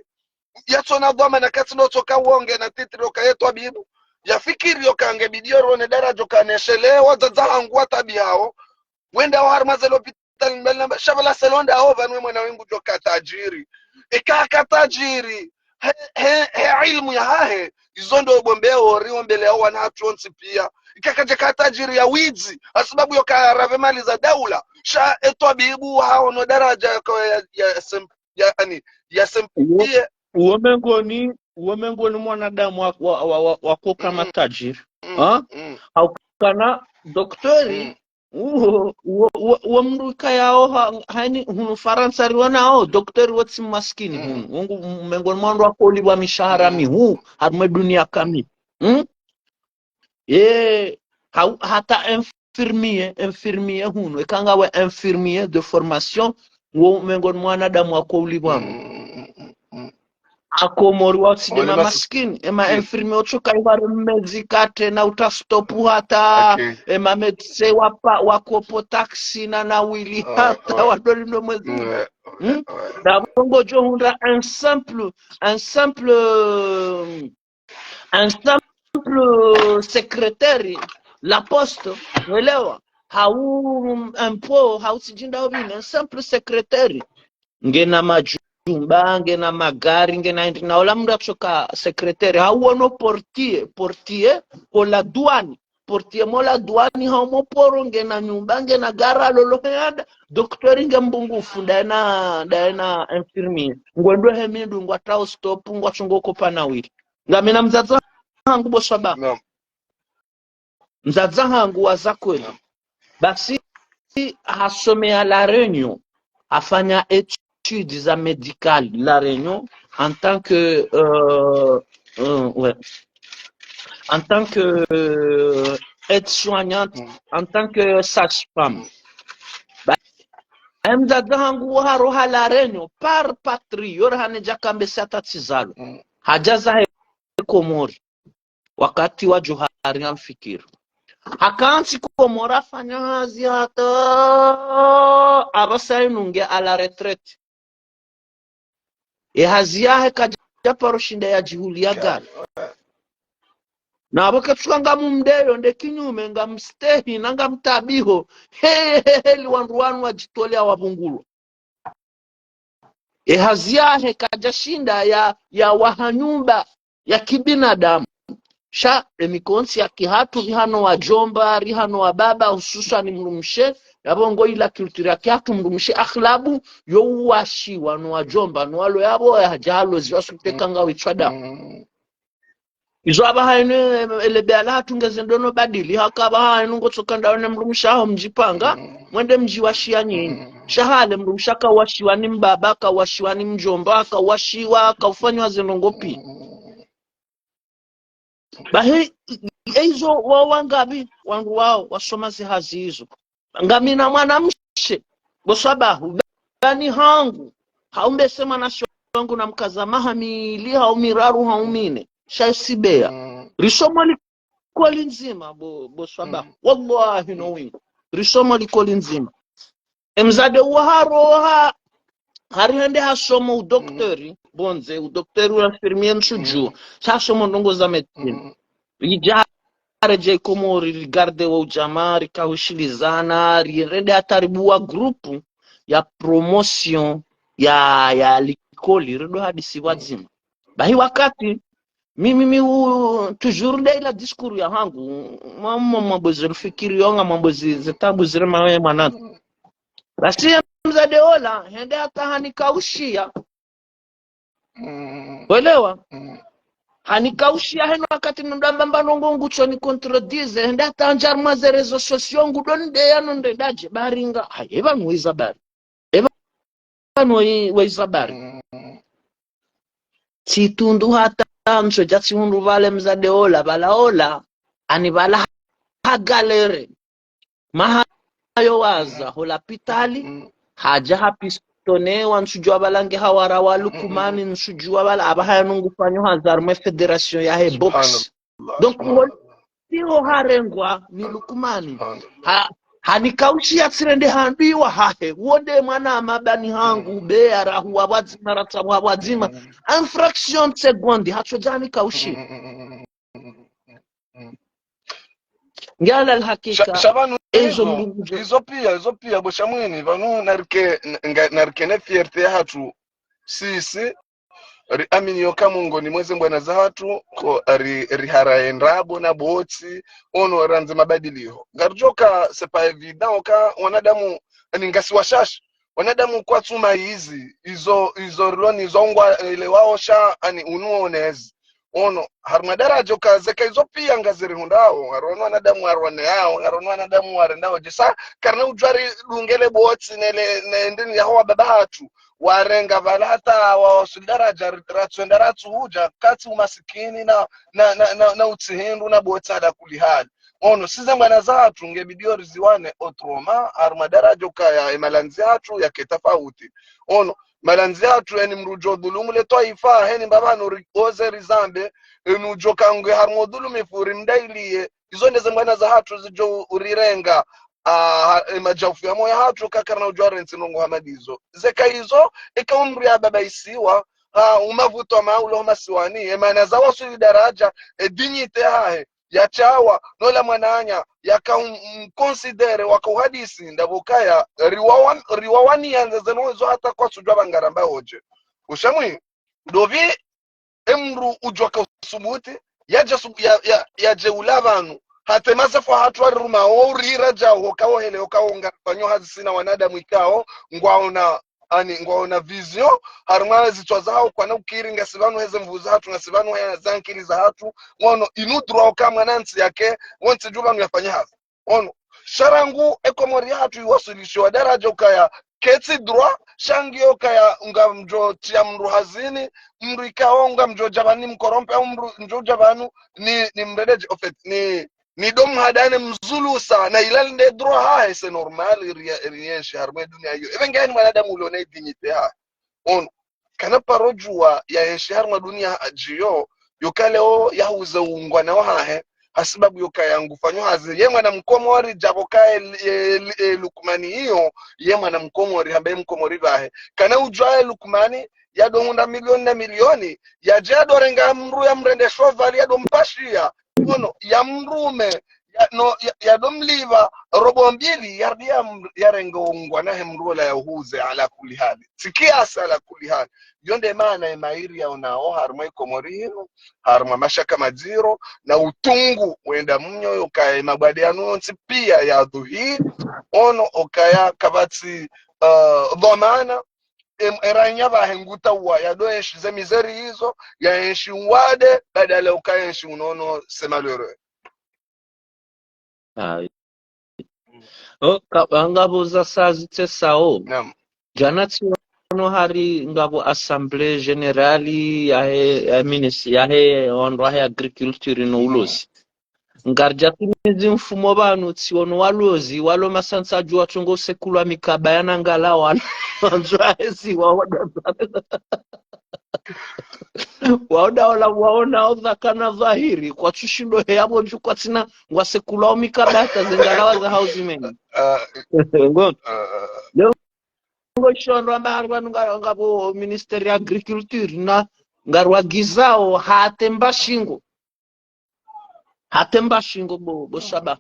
yatona dhamana katino toka uonge na titiro kayetu abibu ya fikiri yokange bidio rone darajo kaneshelewa zahangu atabi hao wenda waharmazelo shabala selonda hao vanwe mwana wengu joka tajiri ikaka tajiri he ilmu ya hahe izondo bombea oriwo mbele yao wanatu onsi pia ikaka jeka tajiri ya wizi sababu yoka rave mali za daula sha eto bibu hao no daraja ya sempie uomengoni mwanadamu wako kama tajiri haukana doktori uo mruka yao haini hunu Faransa rionao doktori wotsi maskini hunu mengoni mwandu wako liwa mishahara mihu harume dunia kami hata infirmier huno ekanga we infirmier de formation wo mengoni mwanadamu wako ulimwangu akomori wa usidema maskini ema infirmier ochoka ibare medzikate na utastopu hata ema medse wako potaxi na wili hata wadoli ndo mwezi na bongo jo hundra un simple secrétaire la poste uelewa hausijinda obine un simple secrétaire ngena majumba ngena magari ngena na ola mndu achoka secrétaire hauono portier pour la douane portier mo la douane haumo poro ngena nyumba ngena gara lolo hada docteur ngembungufu ndaena infirmier ngwendo hemindu ngwatao stop ngwachongoko panawili ngamina mzaza hangu bosaba no. Mzaza hangu waza kweli basi hasomea La Réunion afanya études za médicales La Réunion en tant que aide-soignante en tant que sage-femme mzaza hangu haroha La Réunion par patrie yorhane jakambe satatizalo hajaza Komori wakati wa Johari amfikiri hakansi Komori afanya hazi hata abasainunge a la retraite hazi yahe kaja paroshinda ya jihuli ya gari na abakatsuka mumdeyo nde kinyume ngamstehi nanga mtabiho liwanruanu wajitolea wabungulu hazi yahe kaja shinda ya wahanyumba ya kibinadamu sha emikonsi ya kihatu rihano wa jomba rihano wa baba hususan mrumshe yabongo ila kultura kyatu mrumshe akhlabu yo washi wano wa jomba no walo yabo ya jalo ziwasutekanga wichada izo abahaine elebela hatungezendono badili hakaba hainu ngotsoka ne mrumsha ho mjipanga mwende mji washia nyinyi shahale mrumshaka washiwa ni mbaba ka washiwa ni mjomba ka washiwa ka ufanywa zenongopi bahe eizo wangabi wangu wao wasoma zihazi hizo ngamina mwanamshe bosabahu bani hangu haumbe sema na shongu na mkazamaha mili haumiraru haumine shaisibea risomo liko linzima bosabahu wallahi nowi risomo liko linzima emzade waharoha harihende hasoma udoktori bonze udoktori wa infirmier nsuju hasoma ndongo za medicine rijare Komori rigarde wa ujamaa rikahushilizana rirende hataribuwa grupu ya promotion ya likoli rido hadisi wazima bahi wakati mimi toujours de la discours ya hangu mambo zilifikiri yonga mambo zitabu zile mawe mwanangu basi mzade ola hende hata hanikaushia uelewa hanikaushia heno wakati ndamba nongo choni controdize hende hata anjarma za rezo sosio ngudonde yanonde daje baringa eba noiza bari eba noiza bari chitundu hata nso jatsi hundu vale mzade ola balaola ani bala hagalere mahayo waza holapitali haja hapistone wansujua balange hawara walukumani nsujua bala abahaya nungu fanyo hazarme federation ya he box donc hiyo harengwa ni lukumani hanikaushia tsirende handiwa hahe wode mwana amabani hangu beara huwa wazima rata wazima infraction seconde hachojani kaushi ngala alhakika shabanu hizo pia boshamwini vanu narike ne fierté hatu sisi aminio kamungo ni mweze mbwana za hatu ko riharaendrabo na boti ono ranze mabadilio garjoka sepa evident oka wanadamu ningasi washash wanadamu kwa tuma hizi izo roni zongwa ile wao sha ani unuonezi ono harma daraja ukazeka hizo pia ngaziri hundao ngarono wanadamu arwane yao ngarono wanadamu warendao jisa karna ujwari dungele botsi nele ndini ya hawa baba hatu warenga valata wa daraja ratsu huja kati umasikini na utihindu na botsa da kulihali ono size mwana zatu ngebidio riziwane otroma harma daraja ukaya imalanzi hatu ya ketafauti ono malanzi hatu eni mrujo dhulumu le toifa heni mbabano oze rizambe enujo kangwe harmo dhulumu ifuri mdailie izo ndeze mwana za hatu zijo urirenga majaufu ya moya hatu kakarna ujware nsinongo hamadizo zeka hizo eka umri ya baba isiwa umavuto wa maulo masiwani emana za wasu daraja dignite hahe ya chawa nola mwananya yaka considere wakauhadisi ndabukaya riwawani yanzezenozo hata kwa sujwa bangaramba hoje ushamwi dovi emru ujwaka sumuti yaje ulavanu hate masafu hatu waruma orira jaho kawo hele okawo ngafanyo hazisina wanadamu ikao ngwaona vision harumana zitwa zao kwa na ukiri ngasibanu heze mvuza hatu ngasibanu haya zankili za hatu ngono inudro kama nansi yake wonse juba ngafanya haza ono sharangu ekomori hatu iwasilisho daraja ukaya keti droit shangi ukaya unga mjo tia mru hazini mru ikao unga mjo jabani mkorompe au mru mjo jabanu ni mredeji ofet ni dom hadane mzulusa na ilalinde droit hae se normal rienshi harme dunia hiyo even gani mwanadamu ulione dignite ha on kana parojua ya enshi harma dunia ajiyo yokale o yahuza ungwa na hahe hasibabu yokaya ngufanyo hazi ye mwana mkomori jabokae lukmani hiyo ye mwana mkomori hambe mkomori bahe kana ujwae lukmani ya dohunda milioni na milioni ya jado renga mru ya mrende shovali ya dompashia ono ya mrume ya domliva robo mbili ya renga ungwa na hemrula ya uhuze ala kuli hali sikiasa ala kuli hali yonde maana emairi ya unao harma ikomorino harma mashaka maziro na utungu wenda mnyo yokaya mabadiano nsi pia ya dhuhi ono okaya kabati dhamana eranya bahenguta wa ya doenshi ze mizeri hizo ya enshi wade badala ukaenshi unono semalero ngabuza sazitse sao naam janati no hari ngabo assemblée générale ya ministre ya ondwa ya agriculture no ulozi ngarja kunizi mfumo banu tsiwono walozi walo masansa jua chongo sekulwa mikaba yanangala wana nzwa ezi waona odhakana dhahiri kwa chishindo yabo njukwa tina ngwasekula mikabata zengalawa za house men ngo shondo ambarwa ngabo ministeri ya agriculture na ngarwa gizao hatemba shingo bo shaba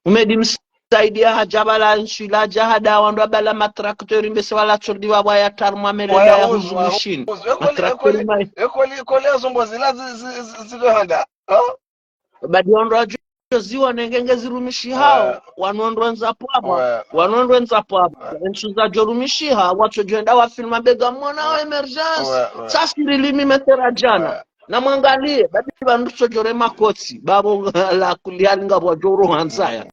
umedi msaidia hajabala nshila jahada wandu abala matraktori mbese wala chordi wa ya tarma meleda ya huzumishin matraktori mai ekole zombo zila zilihanda badi wandu ziwa nengenge zirumishi hao wanondwenza pwapa nshuza jorumishi hao wacho jenda wa filma bega mwana wa emergence sasiri limi metera jana na mwangalie badi bandu chojore makotsi babo la kuliali ngabo joro hansaya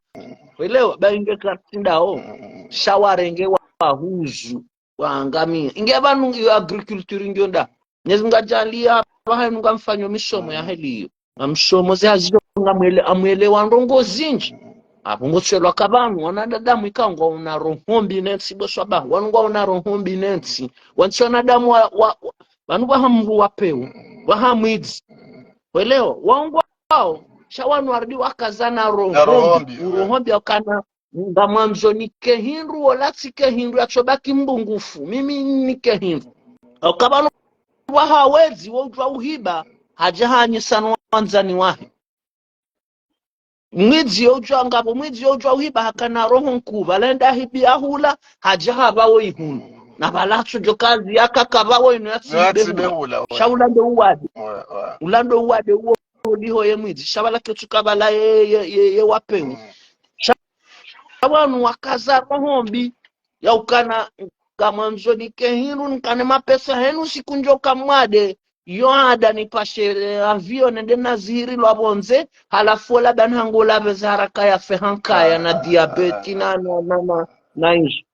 welewa bainge katindao shawarenge wa huzu waangamia inge banu yo agriculture ngionda nezingajalia bahanu ngamfanyo mishomo ya heliyo amshomo zaziyo ngamwele amwele wandongo zinji apo ngotselwa kabanu wanadadamu ikangwa una rohombi netsi boswaba wanungwa una rohombi netsi wantsona damu vanu vahamru wapeu vahamwidzi welewa waungwa wao shawanu wardi wakazana rohombi wakana ngamwanzo nike hindu olatsike hindu yachobaki mbungufu mimi nike hindu wakabanu wahawezi wotwa uhiba hajahanye sana wanzani wahe mwidzi yotwa ngapo mwidzi yotwa uhiba hakana roho nkuba lenda hibi ahula hajaha bawo ihunu na balacho jokazi yakakabawo ino yatsibehula ulando uwade uwo liho yemwidzi shabala ketukabala ye wapeu abantu wakaza rohombi yaukana ngamanzo nike hinu nkane mapesa henu sikunjoka mwade yoada nipashe avio nende naziri lwabonze halafu labda nhangola beza haraka ya fehankaya na diabeti na inji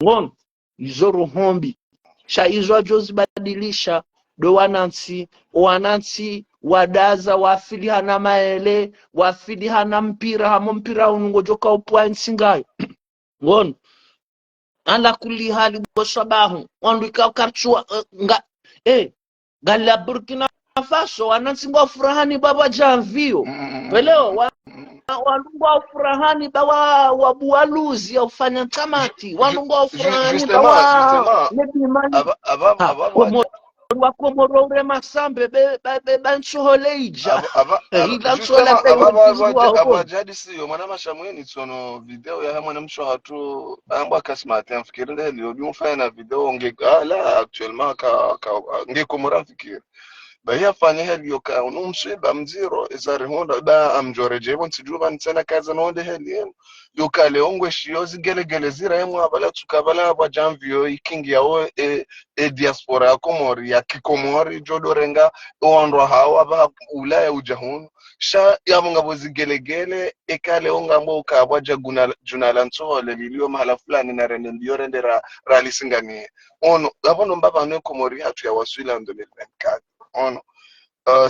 ngono izo ruhombi sha izo ajozibadilisha do wanansi wadaza wafili hana maele wafili hana mpira hamo mpira unungojoka upua nsingayo ngono ala kuli hali bosabahu wandu ikakarchua gala Burkina Faso wanansinga furahani baba janvio peleo wanunga furahani bawa wabualuzi au fanya tamati wanunga furahani bawa nebimani wakomoro ure masambe banchoholeija ila chola abajadi siyo mwana mashamweni tsono video ya mwana msho hatu amba kasmati amfikiri ndio biumfanya na video ngegala actuellement ngekomora mfikiri bahia fanya heli yoka unumshiba mziro izari honda ba amjoreje bon sijuba nsana kaza nonde heli yoka leongwe shiyozi gelegele zira yemu abala tukabala aba janvio ikingi yao diaspora ya komori ya kikomori jodorenga oandwa hawa ba ulaya ujahunu sha yabonga bozi gelegele ekale onga mbo ukabwa junala nso lelilio mahala fulani na rende ndio rende ralisingani ono abono mbaba ne komori hatu ya waswila ndo 2024 ono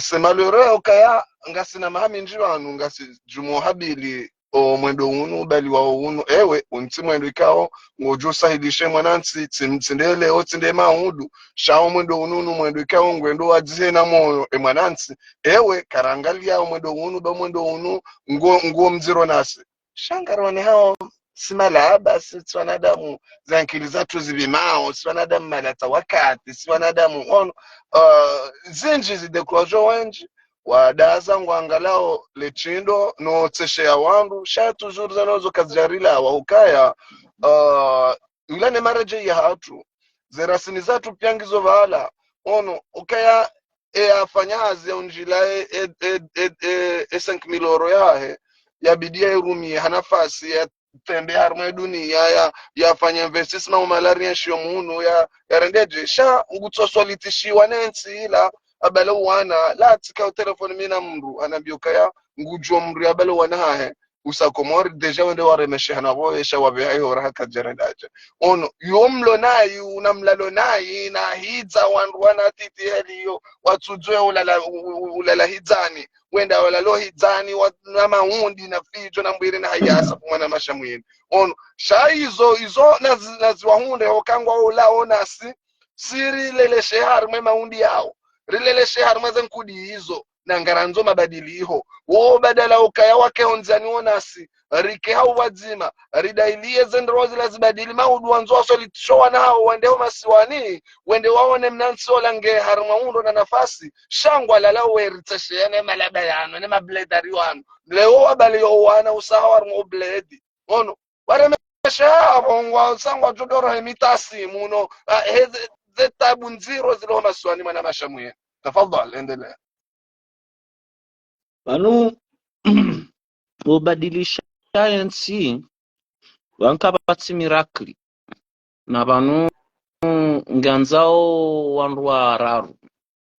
c'est malheureux okaya ngasina mahami njibanu ngasi jumo habili o mwendo unu bali wa unu ewe unti mwendo ikao ngojo sahidishe mwanansi tsindele otinde mahudu shao mwendo unu mwendo ikao ngwendo wadzihe na moyo mwanansi ewe karangalia mwendo unu ba mwendo unu ngo mziro nasi shangarwane hao simala basi twanadamu zankili zatu zibimao twanadamu malata wakati twanadamu on zinji zideklojo wenji wadaza ngwangalao lechindo no tseshe ya wandu shatu zuru zanozo kazijarila wa ukaya ulane maraje ya hatu zerasini zatu piangizo vala ono ukaya afanyazi ya unjilae 5,000 euro yahe ya bidia irumi hanafasi ya tembe harma dunia ya fanya investissement malaria shio munu ya rendeje sha ngutoswalitishiwa nensi ila abale wana la tika telefoni mina mru anabioka ya ngujwa mru abale wana hahe usakomori deja wende waremeshe hanabo esha wabeha hora haka jerendaje ono yomlo nayi unamlalo nayi na hidza wandu wana titi heliyo watsujwe ulala hidzani wenda walalo hidzani na maundi na fijo na mbwiri na hayasa kumwana mashamwini ono shaizo izo naziwahunde okangwa ulaonasi siri lele shehar mwe maundi yao rilele shehar mwezen kudi hizo na ngaranzo mabadiliho wo badala ukaya wake onzani onasi rike hau wadzima ridailie zendrozi lazibadili maudu wanzo wasolitishowa nao wendeo masiwani wende waone mnansi olange harumaundo na nafasi shangwa lalao weritashene malabayano ne mabledari wanu leo wabali wana usaha warumo bledi ono waremesha abongwa sangwa jodoro hemitasi muno zetabu nziro zilo masiwani mana mashamuye tafadhal endelea Banu ubadilisha nsi wankapatsi mirakli na banu nganzao wandu wa raru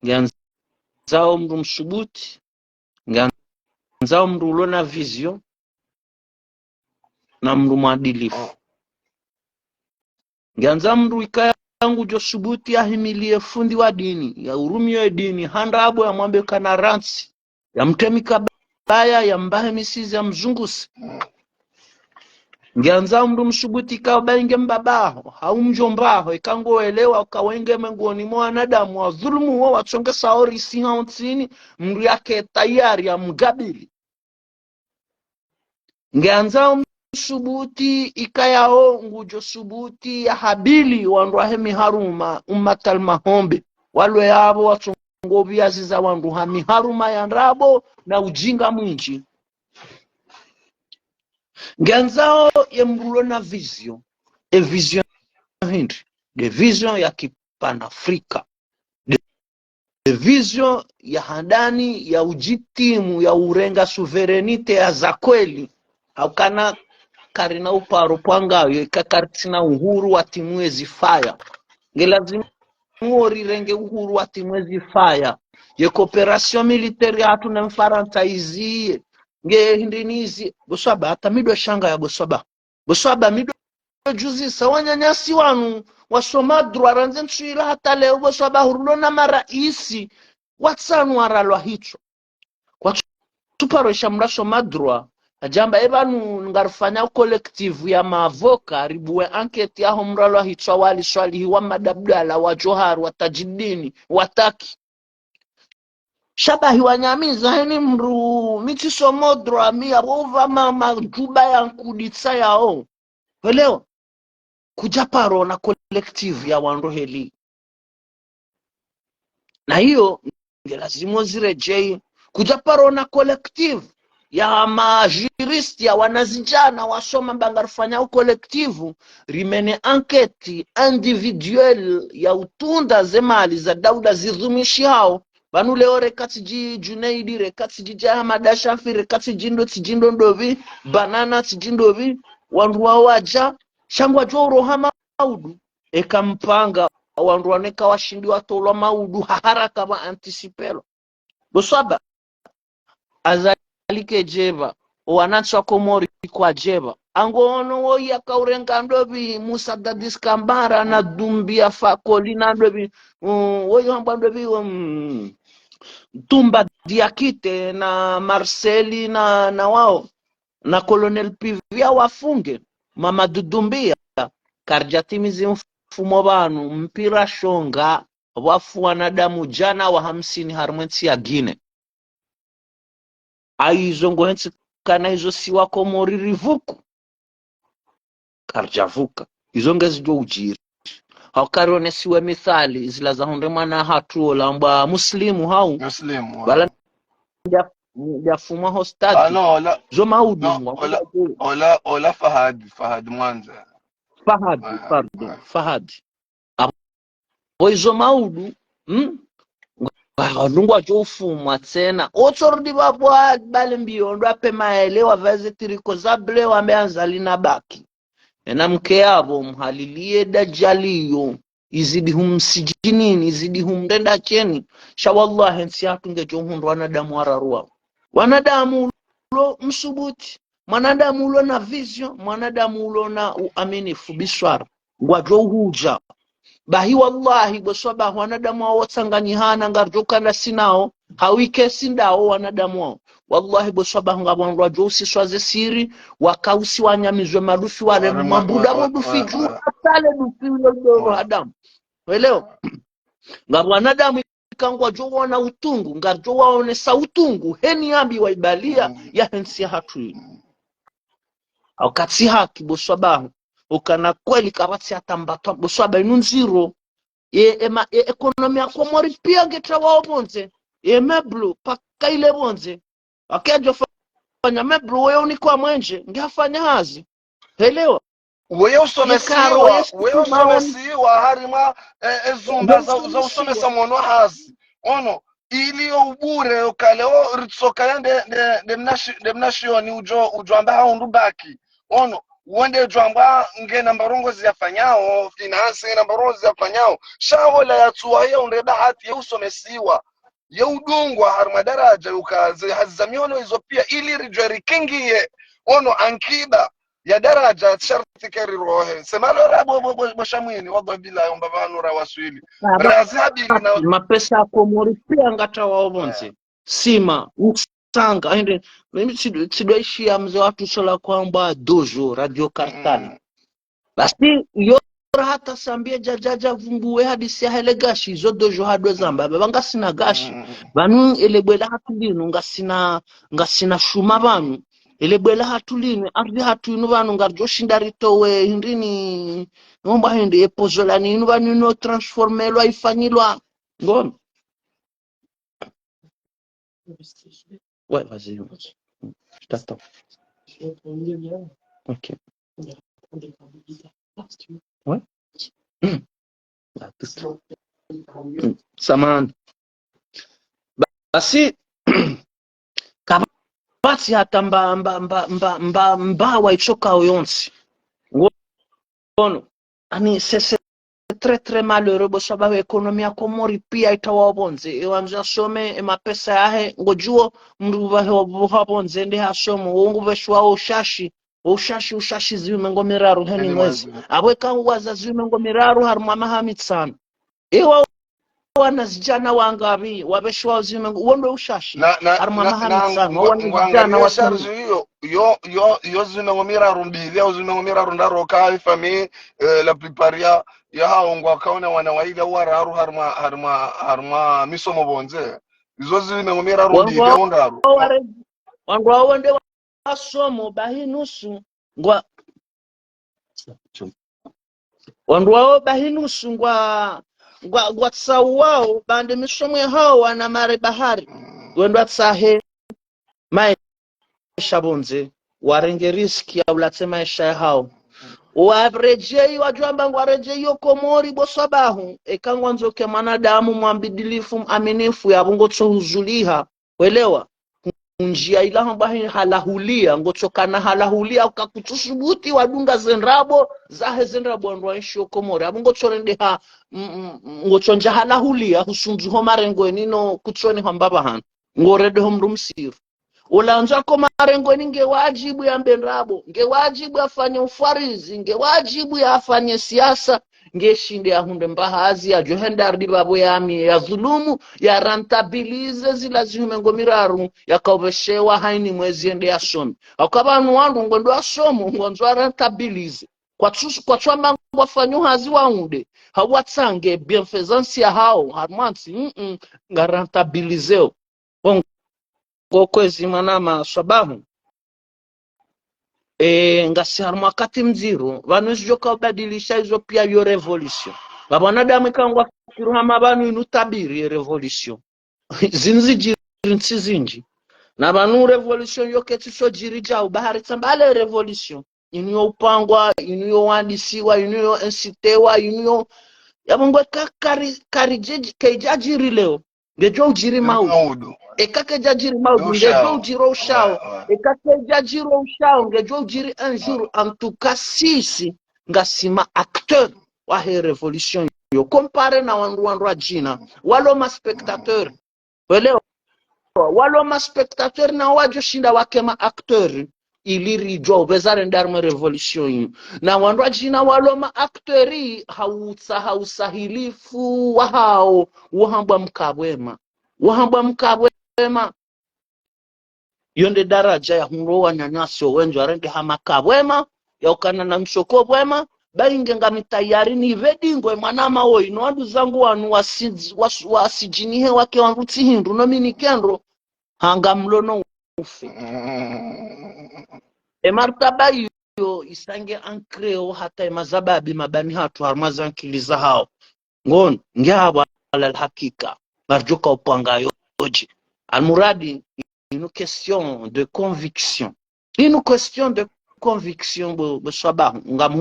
nganzao mndu msubuti nganzao mndu ulona vision na mndu mwadilifu nganzao mndu ikaya yangu jo subuti ahimilie fundi wa dini ya urumio dini handabo ya mwambe kana ransi ya mtemika baya ya mbahe misizi ya mzungusi ngianza mndu msubuti kao bainge mbabaho hau mjombaho ikangoelewa ukawenge mengoni mwanadamu wa dhulumu wa watsonge saori siha ontini mndu yake tayari ya mgabili ngianza msubuti ikayao ngujo subuti ya habili wandu ahemi haruma ummatal mahombe walwe yabo watsonge ngobiazi za wandu hami haruma ya nrabo na ujinga mwinji nganzao ya mrulo na vision vision hindi de vision ya kipanafrika de vision ya handani ya ujitimu ya urenga suverenite ya za kweli haukana karina uparo pwangayo ikakaritina uhuru wa timwezi faya ngelazima ngori renge uhuru ati mwezi faya ye cooperation militaire hatu na mfaranta izi nge hindinizi boswaba hata midwe shanga ya boswaba midwe juzi sawanyanyasi wanu wasoma droit ntswila hata leo boswaba hurulo na maraisi watsanu aralwa hicho kwa tuparoisha mrasho madroit ajamba ebanu ngarufanya collective ya mavoka ribuwe enquete ya homralwa hicho wali swali wa madabdala wa johar wa tajidini wataki shabahi wanyamiza heni mru mitiso modroa mi abova mama juba ya nkuditsa yao weleo kujaparo na collective ya wanroheli na hiyo lazima zirejei kujaparo na collective ya majuristi ya wanazijana wasoma bangarufanya collective rimene enquete individuel ya utunda zemali za dauda zirumishi hao banu leo rekati ji Junaidi rekati ji Ahmad Shafi rekati jindo ndovi banana tijindovi wandu waja shangwa joro hama maudu ekampanga wandu waneka washindi watolwa maudu haraka ba anticipelo bosaba azalike jeba wanachwa komori kwa jeba angono wo yakaurenga ndovi Musa Dadis Kambara na dumbia fakoli na ndovi wo yamba ndovi Tumba Diakite na Marceli na wao na Colonel Pivia wafunge mama Dudumbia karjatimizi mfumo banu mpira shonga wafu wanadamu jana wa 50 harmwensi ya Gine aizongo hensi kana hizo siwa komori rivuku karjavuka izonge zijo ujiri hakarone siwe mithali zila za hunde mana hatu lamba muslimu hau wala ya fuma hostati no zo maudu no ola Fahad Mwanza Fahad zo maudu nungwa jofumwa tena otorudi bapo bale mbiondo ape maelewa vaze tiriko zable wameanzali na baki na mke yabo mhalilie dajaliyo izidi humsijinini izidi humdenda cheni sha wallahi nsi hatunge johundu wanadamu wararua wanadamu ulo msubuti mwanadamu ulo na vision mwanadamu ulo na uaminifu biswara ngwajo huja bahi wallahi boswaba wanadamu wao tsanganyihana ngarjoka na sinao hawike sindao wanadamu wao wallahi boswaba ngabonwa josi swaze siri wakausi wanyamizwe madufi wale mambuda madufi juu atale dufi lo adam weleo ngabo wanadamu kangwa jowa na utungu ngarjo waone sautungu heni ambi waibalia ya hensi hatu wakati haki boswaba ukana kweli kabati atambato boswaba inunziro ekonomia komori pia getra wao bonze meblu paka ile bonze akajo fanya meblu wewe ni kwa mwenje ngafanya hazi elewa wewe usomesiwa harima ezumba za usomesa mwono hazi ono ili ubure ukaleo ritsoka yande de mnashioni ujo amba haundu baki ono wende jwamba ngena mbarongo ziyafanyao finance na mbarongo ziyafanyao shawola yatuwa ya undeba hati ya usomesiwa ya udungwa harma daraja ukazi hazamiono hizo pia ili rijwari kingiye ono ankida ya daraja sharti keri rohe semalo rabo boshamwini wadwa bila yomba vanu rawaswili razabi na mapesa komori pia ngata waobonze sima sanga ende mimi sidoishi ya mzee watu sola kwamba dojo radio kartani basi yo hata sambia jajaja vumbuwe hadisi ya helegashi zo dojo hadwe zamba banga sina gashi banu elebwela hatulinu ngasina shuma banu elebwela hatulinu ardi hatulinu banu ngarjo shindaritowe hindini ngomba hindi epozola ninu banu no transformelwa ifanyilwa ngom ouais vas-y je t'attends ok ouais samahani basi kabati hata mba waichoka oyonsi ngono ani c'est très malheureux bo sababu ekonomia Komori pia itawabonze ewanza some mapesa yahe ngojuo mruba habonze ndi hasomo wongu beshwa ushashi zime ngomiraru hani mwezi abweka waza zime ngomiraru haruma mahamitsana ewa wana zijana wangabi wabeshwa zime wondo ushashi haruma mahamitsana wana zijana washarji yo zime ngomiraru mbili au zime ngomiraru ndaro kai fami la plupart ya hao ngwa kaona wanawaida wararu haruma misomo bonze izo zime ngomiraru mbili au ndaro wangwa wonde wasomo bahinusu ngwa wandwao bahinusu ngwa tsawao bande misomo hao wana mare bahari wendwa tsahe maisha bonze warenge riski ya ulatse maisha hao wabrejei wajamba ngwarejei Komori bosabahu ekangwa nzoke manadamu mwambidilifu aminifu ya bungo tsohuzuliha welewa njia ilaha bahi halahulia ngotokana halahulia ukakutusubuti wadunga zenrabo zahe zenrabo ndwaishi Komori abungo tsorende ha ngotsonja halahulia husunzu homarengo nino kutsoni hambabahan ngorede homrumsiru ulanza Komarengo ninge wajibu ya mbenrabo nge wajibu afanye ufarizi nge wajibu ya afanye siasa nge shinde ya hunde mbahazi ya johendardi babo ya ami ya dhulumu ya rentabilize zila zihumengo miraru ya kaubeshewa haini mwezi ende ya somi akabanu wandu ngondo asomu ngonzo rentabilize kwa chwamba wafanyu hazi waunde hawatsange bienfaisance ya hao harmansi nga rentabilizeo kwezi manama sabahu ngasi harma kati mziro vanu joka badilisha hizo pia yo revolution babanadamu kangwa kiruhama banu inutabiri revolution zinzi jirinsi zinji na banu revolution yoke tiso jirija ubahari tambale revolution iniyo upangwa iniyo wandisiwa iniyo ensitewa iniyo yabungwe karije kejajiri leo ngejo ujiri maudu ekake jajiri maudu ngejo ujiro ushao ekake jajiro ushao ngejo ujiri un jour en tout cas sisi ngasima acteur wa he revolution yo compare na wandu ajina walo ma spectateur wale walo ma spectateur na wajo shinda wakema acteur iliri jo bezare ndarme revolution na wandu ajina walo ma acteuri hausahilifu wahao wahamba mkabwema yonde daraja ya hunrowa nyanyasyo wenjo arende hamakabwema ya ukana na mshoko bwema bainge ngamitayari ni vedingwe manama wo inoandu zangu wanu wasijinihe wake wanruti hindu no minikendro hanga mlono ufe martaba yo isange ankreo hata mazababi mabani hatu harmaza nkiliza hao ngon ngaba ala hakika marjoka upanga yoji almuradi une question de conviction bo swaba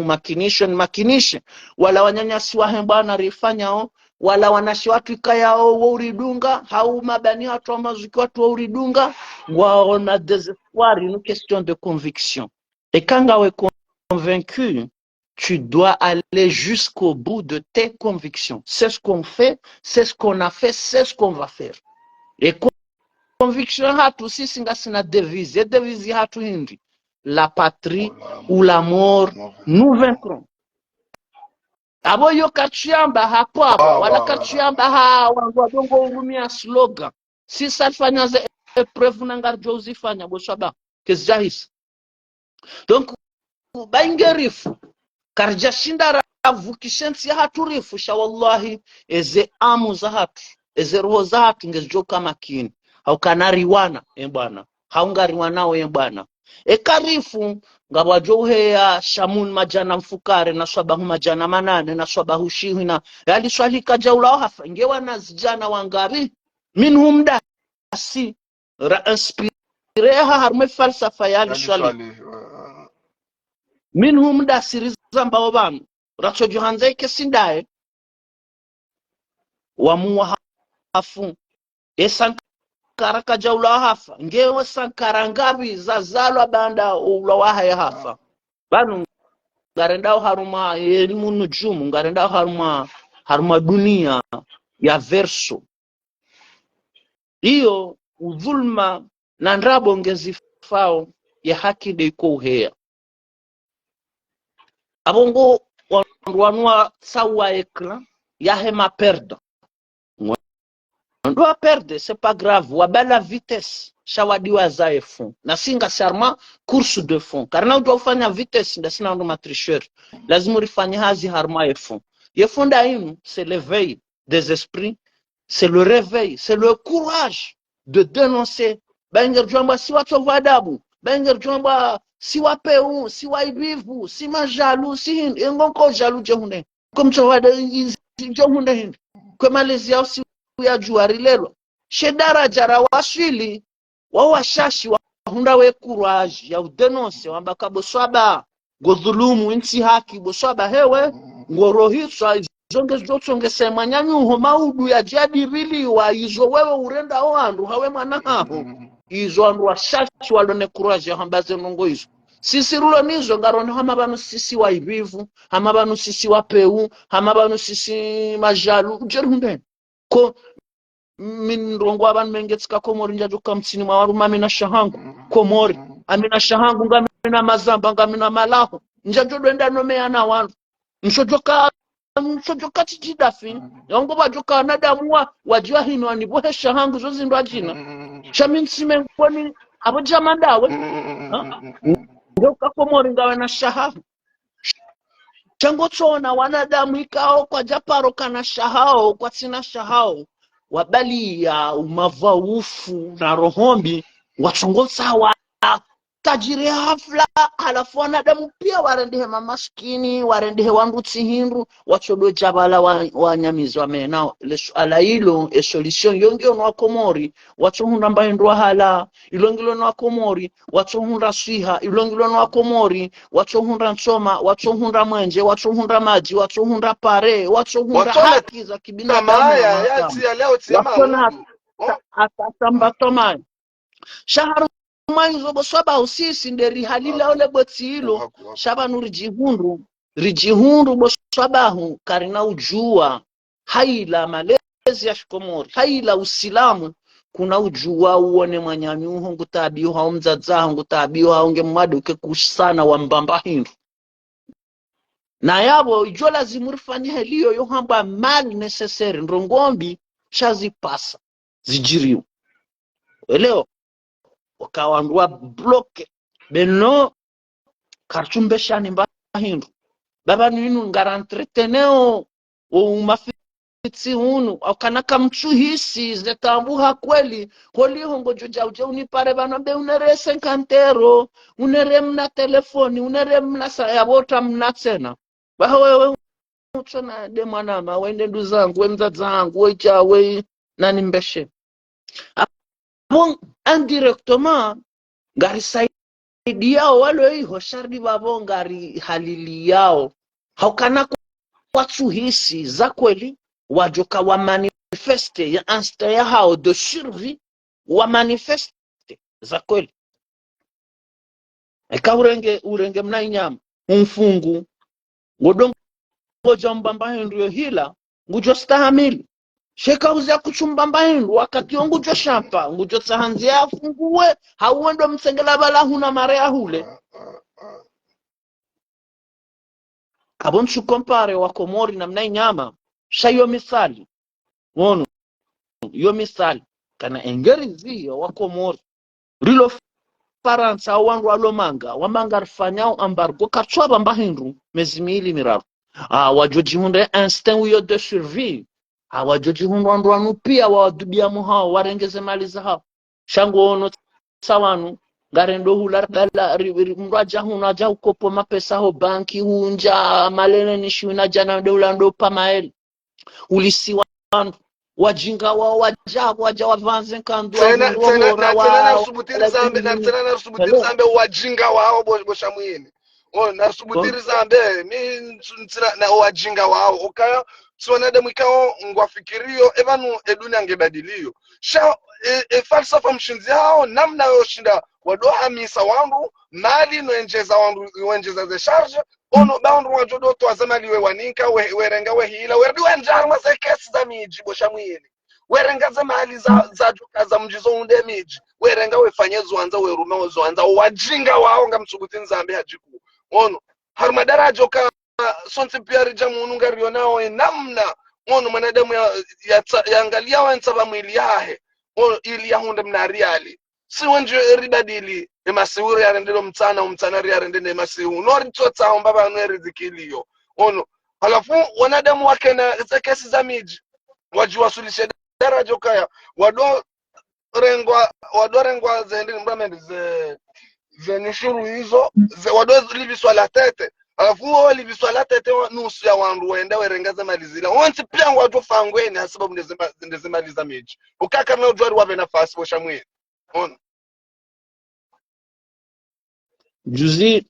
makinishe wala wanyanyasi wa bwana rifanyao wala wanashi watu ikayao wauridunga hau mabani hatu amazuki watu wauridunga waona désespoir une question de conviction et quand tu es convaincu tu dois aller jusqu'au bout de tes convictions. C'est ce qu'on fait, c'est ce qu'on a fait, c'est ce qu'on va faire. Et conviction hatu sisi ngasina devise. Et devise hatu hindi. La patrie ou la mort, nous vaincrons. Abo yo kachiamba hapo wala kachiamba wangu dongo urumia slogan. Si salfanya ze épreuve nangarjo uzifanya bo shaba kezahis. Donc baingerifu karjashinda ravukishensi ya hatu rifusha wallahi eze amu za hatu eze roho za hatu ngezoka makini haukanariwana bwana haungariwanao bwana ekarifu ngabajohe ya shamun majana mfukare na swabahu majana manane na swabahu shihina yali swalika jaula hafa ngewa na zijana wangabi minhum dasi ra inspireha harme falsafa yali swali minhum da siriza mbao banu racho johanze kesindae wamuwa hafu esankara kajaula hafa ngewe sankara ngabi za zalwa banda ula waha ya hafa banu ngarendao haruma elimu nujumu, ngarendao haruma dunia ya verso. Hiyo udhulma na ndrabo ngezifao ya haki de iko uhea. Abongo wanua sawa ekra ya hema perda. Ndo a perde, c'est pas grave, wabala vitesse shawadiwa za fond na singa sarma course de fond karna ndo ufanya vitesse nda sina ndo matricheur lazima rifanye hazi harma fond yefonda inu c'est l'éveil des esprits, c'est le réveil, c'est le courage de dénoncer banger jomba si watu vadabu, banger jomba si wapeu, si waibivu, si majalu, si hindi ngonko jalu jehune komcho wada jehune hindi kwa malezi yao si ya juari lelo shedara jara waswili wawashashi wahunda we courage ya udenonse wambaka boswaba godhulumu inti haki boswaba hewe ngorohiswa zonge zotsonge sema nyanyu homaudu ya jadi rili wa izo wewe urenda oandu hawe mwana haho izo andu washashi walone courage ya hambaze nongo izo sisi rulo nizo ngarondo hama banu sisi wa ibivu hama banu sisi wa peu hama banu sisi majalu jerunde ko min rongo abantu mengetska komori njajuka mtsini mwa waruma mina shahangu komori amina shahangu ngamina mazamba ngamina malaho njajodwenda nomeana wantu mshojoka chichidafi yongo bajoka nadamuwa wajua hino anibohe shahangu zozi ndo ajina chamintsime kwani abo jamandawe ndoka komori ngawena shahangu chango chona wanadamu ikao kwa japaro kana shahao kwa tsina shahao wabali ya umavaufu na rohombi wachongoza wa tajiri hafla halafu wanadamu pia warendehe mamaskini warendehe wanguti hindu wachodo jabala wanyamizi wamenao ala hilo solution yongio no akomori wachohunda mbahindu hala ilongilo no akomori wachohunda swiha ilongilo no akomori wachohunda nsoma wachohunda mwenje wachohunda maji wachohunda pare wachohunda haki za kibinadamu wakona atatambatoma shaharu maizo boswaba usisi nderi halila ole botilo shabanu rijihundu boswabahu karina ujua haila malezi ya shikomori haila usilamu kuna ujua uone mwanyanyuho ngutabiyo haumzadzaho ngutabiyo haunge mwadu uke kusana wa mbamba hindu na yabo ijo lazima urifanye heliyo yohamba mal necessaire ndongombi shazipasa zijiriwa eleo wakawandua bloke beno karchumbe shani mbahindu baba ninu ngarantreteneo umafitsi hunu akanaka mchuhisi zetambuha kweli holi hongo joja unipare banabe unere 50 unere mna telefoni unere mna sayabota mna tena bawe uchona de mwanama wende nduzangu wemzadzangu wechawe nani mbeshe bon indirectement ngari saidi yao wale hiyo shardi babo ngari halili yao haukana watu hisi za kweli wajoka wa manifeste ya insta ya hao de survie wa manifeste za kweli eka urenge mna inyama umfungu ngodongo jambamba ndio hila ngujo stahamili sheka uzia kuchumba mbahindu wakati wangu jo shampa ngujo tsahanzia afunguwe hauendo msengela bala huna marea hule abonchu compare wa komori na mnai nyama shayo misali wono yo misali kana engerizi wa komori rilo faransa wangu alomanga wamanga rifanyao ambargo kachwaba mbahindu mezimili miraru wajoji hunde instinct yo de survie awajoji hundu anu pia wadubia muhao warengeze mali za hao shangu ono sawanu garendo hularala mraja hunaja ukopo mapesa ho banki hunja malene nishuna jana deulando pamaeli ulisiwa wajinga wa waja wavanze kandu tena nasubutiri zambe wajinga wao boshamwini nasubutiri zambe mi na wajinga wao okaya sonade mwikao ngwafikirio ebanu eduni angebadilio sha falsafa mshinzi hao namna yoshinda wadohamisa wandu mali noenjeza wandu wenjeza ze charge ono bandu wajodo to azamaliwe waninka werenga wehila werdi wenjar mazekesi za miji bosha mwili werenga za mali za juka za mjizo unde miji werenga wefanye zwanza weruma zwanza wajinga wao ngamtsuguti nzambe hajiku ono harmadarajo ka sonte piari jamu ngariyo nao namna ono manadamu yaangalia wansaba mwili yahe ono ili yahunde mnariali si wenje ribadili emasiuri yarendelo mtana yarendene emasiu nori tota ombaba nweri zikiliyo ono halafu wanadamu wake na kesi za miji wajiwasulishe darajo kaya wadorengwa zendini mbamendi ze nishuru hizo wado libiswa la tete alafu wao libiswa la tete nusu ya wandu waenda werengaza malizila wanti pia watu fangweni hasababu ndezimaliza miji ukaka na ujwari wabe nafasi bosha mwe ono juzi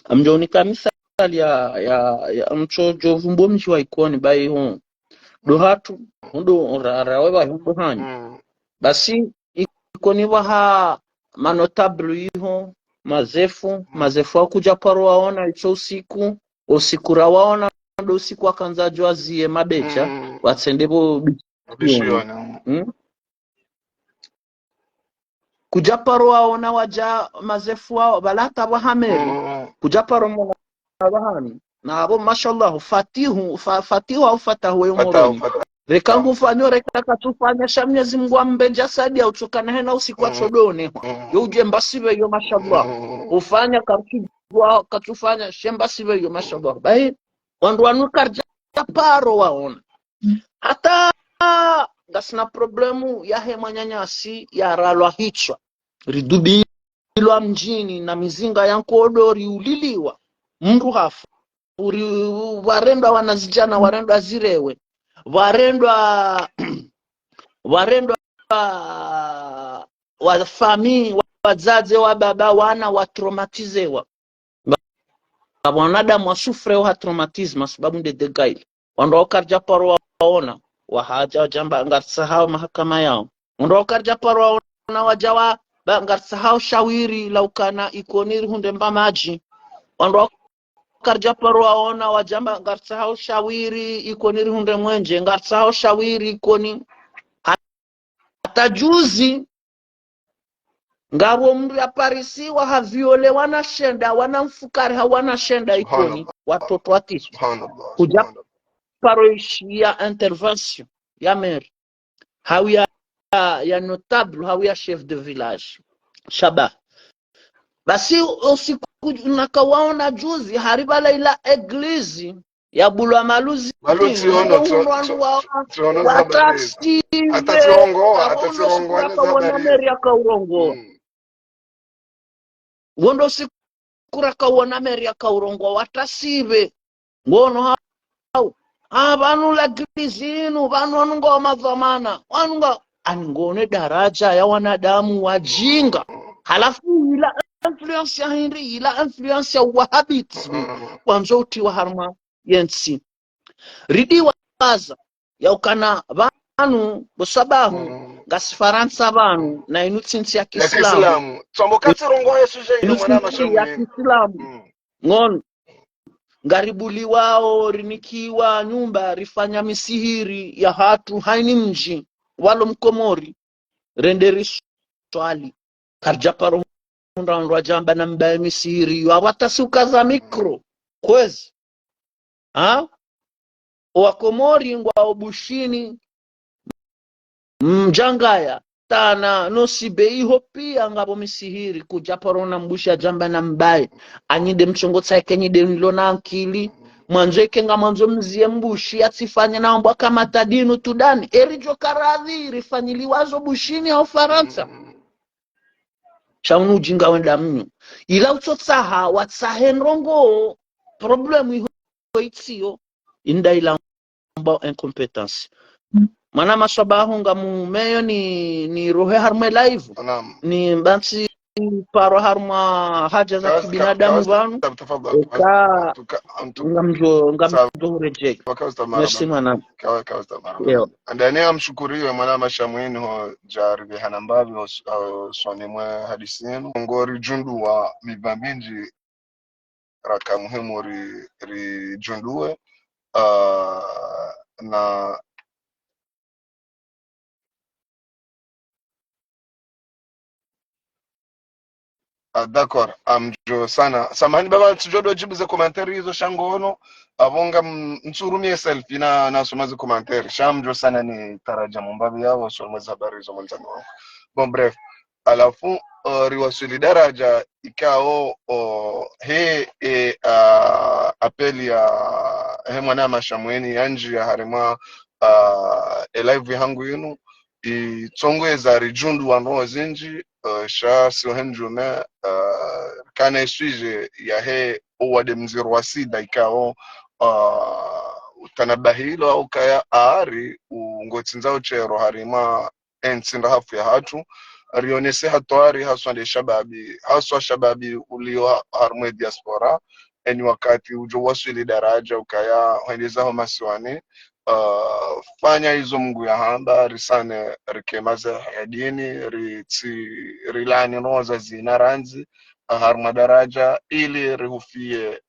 amjoni kamisali ya mchojo vumbo mchi wa ikoni bai hon do hatu ndo rawe wa humbo hanyu basi ikoni waha manotable iho mazefu akuja paro waona icho usiku rawaona ndo usiku akanza jwazie mabecha watsendebo bishiona kujaparo waona waja mazefu wao balata wahameri kujaparo mwana wahani na abo mashallah fatihu au fatahu yomoroni rekangu fanyo rekaka tufanya shamnyezi mngwa mbenja sadi au tukana hena usiku achodone yo ujemba sibe yo mashallah ufanya kartujwa katufanya shemba sibe yo mashallah bai wandu wanukarja paro waona hata gasna problemu ya hema nyanyasi ya ralwa hichwa ridubilwa mjini na mizinga ya nkodori uliliwa mndu hafu warendwa wanazijana warendwa zirewe warendwa wafami wazaze wa baba wana watraumatizewa wanadamu wasufre wa traumatism sababu nde gaili wando wakarja paro waona wahaja jamba ngarsahau mahakama yao wando wakarja paro waona wajawa ngarsahau shawiri laukana ikoniri hunde mbamaji wando karja paro waona wajamba ngarsahau shawiri ikoniri hunde mwenje ngarsahau shawiri ikoni hata juzi ngabo mri aparisi wa haviole wanashenda wanamfukari hawana shenda ikoni watoto watisu kuja paro ya intervention ya mer hawia ya notable hawia chef de village shaba basi usiku nakawaona juzi haribala ila eglise ya bulwa maluzi watasi atatirongo ngondo sikura kawona meri akaurongo watasibe ngono hao abanu la grizinu banu ngoma dhamana wanunga angone daraja ya wanadamu wajinga halafu ila influence ya Henry ila influence ya wahabitism kwanza utiwa harma yensi ridi waza ya ukana banu bosabahu ngasfaransa banu na inutsinsi ya Kiislamu tombo katirongo Yesu je mwana mashamu ya Kiislamu ngon ngaribuli wao rinikiwa nyumba rifanya misihiri ya hatu haini mji walo mkomori renderi swali karjaparo ndo jamba na mbaye misihiri watasuka za mikro kwezi wakomori ngwa obushini mjangaya tana nosibe iho pia ngabo misihiri kujaparo na mbusha jamba na mbaye anyide mchongo tsake nyide nilona akili mwanzeke nga mwanzo mzie mbushi atifanya na mbwa kama tadinu tudani erijo karadhi rifanyiliwazo bushini au Faransa shaunu ujinga wenda mnyu ila utotsaha watsahenrongo problemu iho itsio inda ila mbao incompetence mana maswabahu nga mumeyo ni rohe harme live ni mbansi paro harma haja za kibinadamu vanu tafadhali ngamjo reject. Merci mana ndani amshukuriwe mwana mashamweni ho jari hanambavi swani mwa hadisi yenu ngori jundu wa mivambinji raka muhimu ri jundue na d'accord amjo sana samahani baba tujodo jibu za commentary hizo shangono avonga msurumie selfie na somazi commentary shamjo sana ni taraja mumbavi yao somazi habari hizo mwanzani wao bon bref alafu riwasili daraja ikao he apeli ya he mwana mashamweni yanji ya harima live hangu yinu itongweza rijundu wano zinji sha sihenjume kana iswije ya he owade mziru wa sida ikao utanabahilo au kaya aari ungotsinzao chero harima entsinda hafu ya hatu rionese hatwari haswa shababi ulio harmwe diaspora eni wakati ujo wasili daraja ukaya hendezaho masiwani fanya hizo mngu ya hamba risane rikemaze ya dini rilani noza zinaranzi harma daraja ili rihufie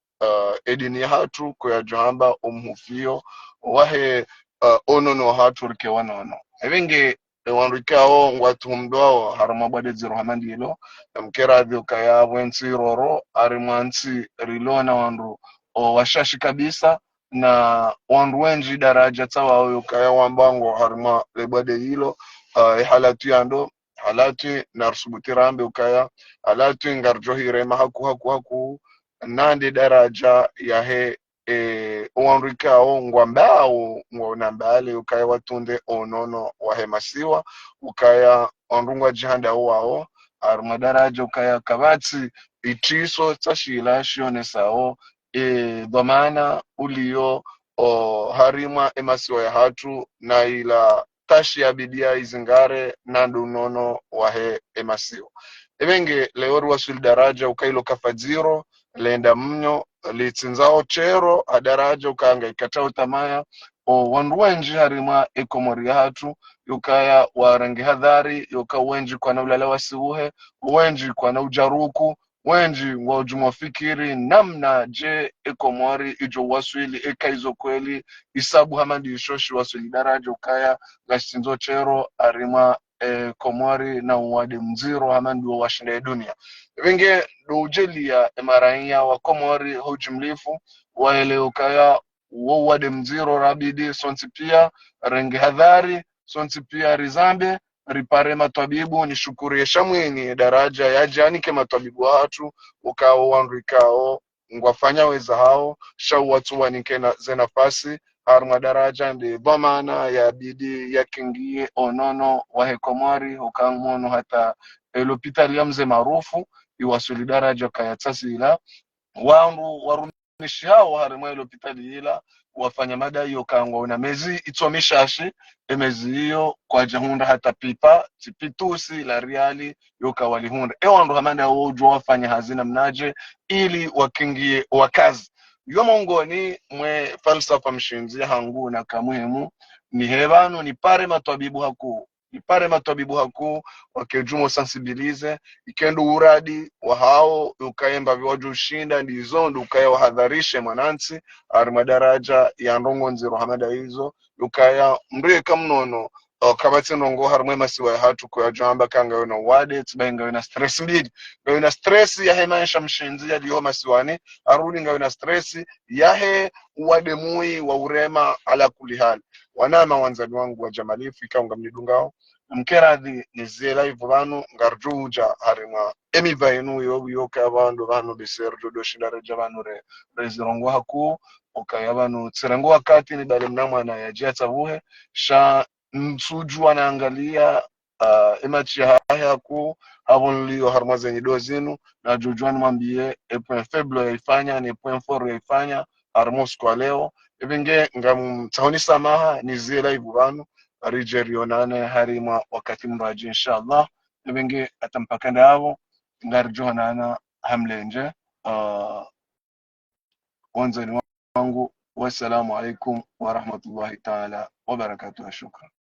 edini ya hatu kwa johamba umhufio wahe onono hatu rike wanono evenge wanrikao ngwatumdwao harma bade ziro hamandilo mkera adhi ukaya wensi roro arimansi rilona wanru washashi kabisa na wandu wenji daraja tawa ukaya wambango harma lebade hilo halatu yando halatu narsubutirambe ukaya halatu ngarjohirema haku nande daraja yahe wanrikao ngwambao ngonambale ukaya watunde onono wahemasiwa ukaya ondungwa jihanda wao harma daraja ukaya kabati itiso tashila shionesao dhamana ulio harima emasiwa ya hatu na ila tashi ya bidia izingare nandu nono wahe emasiwa evenge leoru wasuli daraja ukailo kafadziro lenda mnyo litsinzao chero adaraja ukanga ikatao tamaya wandu wenji harima ekomori hatu yukaya warangi hadhari yuka wenji kwa na ulala wasiuhe wenji kwa na ujaruku wenji wa ujumofikiri namna je ekomori ijo waswili eka izo kweli isabu hamandi ishoshi waswili daraja ukaya gastinzo chero arima komori na uwade mziro hamandi wa washinda dunia vinge do ujeli ya emaraiya wa komori hujumlifu waele ukaya uwade mziro rabidi sonti pia rengi hadhari sonti pia rizambe ripare matwabibu ni shukuri shamwini daraja yajani ke matwabibu hatu ukao wanrikao ngwafanya weza hao shau watu wanikena zenafasi harma daraja ndi dhamana ya bidi ya kingie onono wa hekomori ukangono hata l'hopital ya mze maarufu iwasuli daraja kayatsasi ila wangu warumishi hao harma l'hopital ila wafanya mada hiyo kangwa una mezi itomishashi emezi hiyo kwa jahunda hata pipa tipitusi la riali yoka walihunda ndo hamanda wojo wafanya hazina mnaje ili wakingie wakazi yo mongoni mwe falsafa mshinzi hangu na kamuhimu ni hebano ni pare matwabibu haku wakejumo sensibilize ikendo uradi wa hao ukaemba viwaju ushinda ndizo ndo ukaya wahadharishe mwanansi harima daraja ya ndongo nziro hamada hizo ukaya mreka mnono kabati ndongo harima masiwa ya hatu kwa jamba kanga wena wade tibainga wena stress mbili wena stress ya hemaisha mshinzi ya liho masiwani arudi nga wena stress yahe wade mui wa urema ala kulihali wanama wanzani wangu wa jamalifu ikaunga mnidungao mkeradhi nizie live vanu ngarjuja harima emiva inu yoka vanu biserjo doshinda reja vanu rezirongo haku ukaya vanu tsirango wakati ni bale mnamwa na yajia tavuhe sha msuju wanaangalia emachi ya haya haku havonlio harima zenye dozinu na jujuani mwambie point faible yaifanya ni point fort yaifanya harmos kwa leo evenge ngamtahoni samaha nizie live vanu rijerionane harima wakati mraji inshallah evenge atampakanda havo ngarjuhana ana hamlenje wanzani wangu. Wassalamu alaikum wa rahmatullahi ta'ala wa barakatuh. Shukran.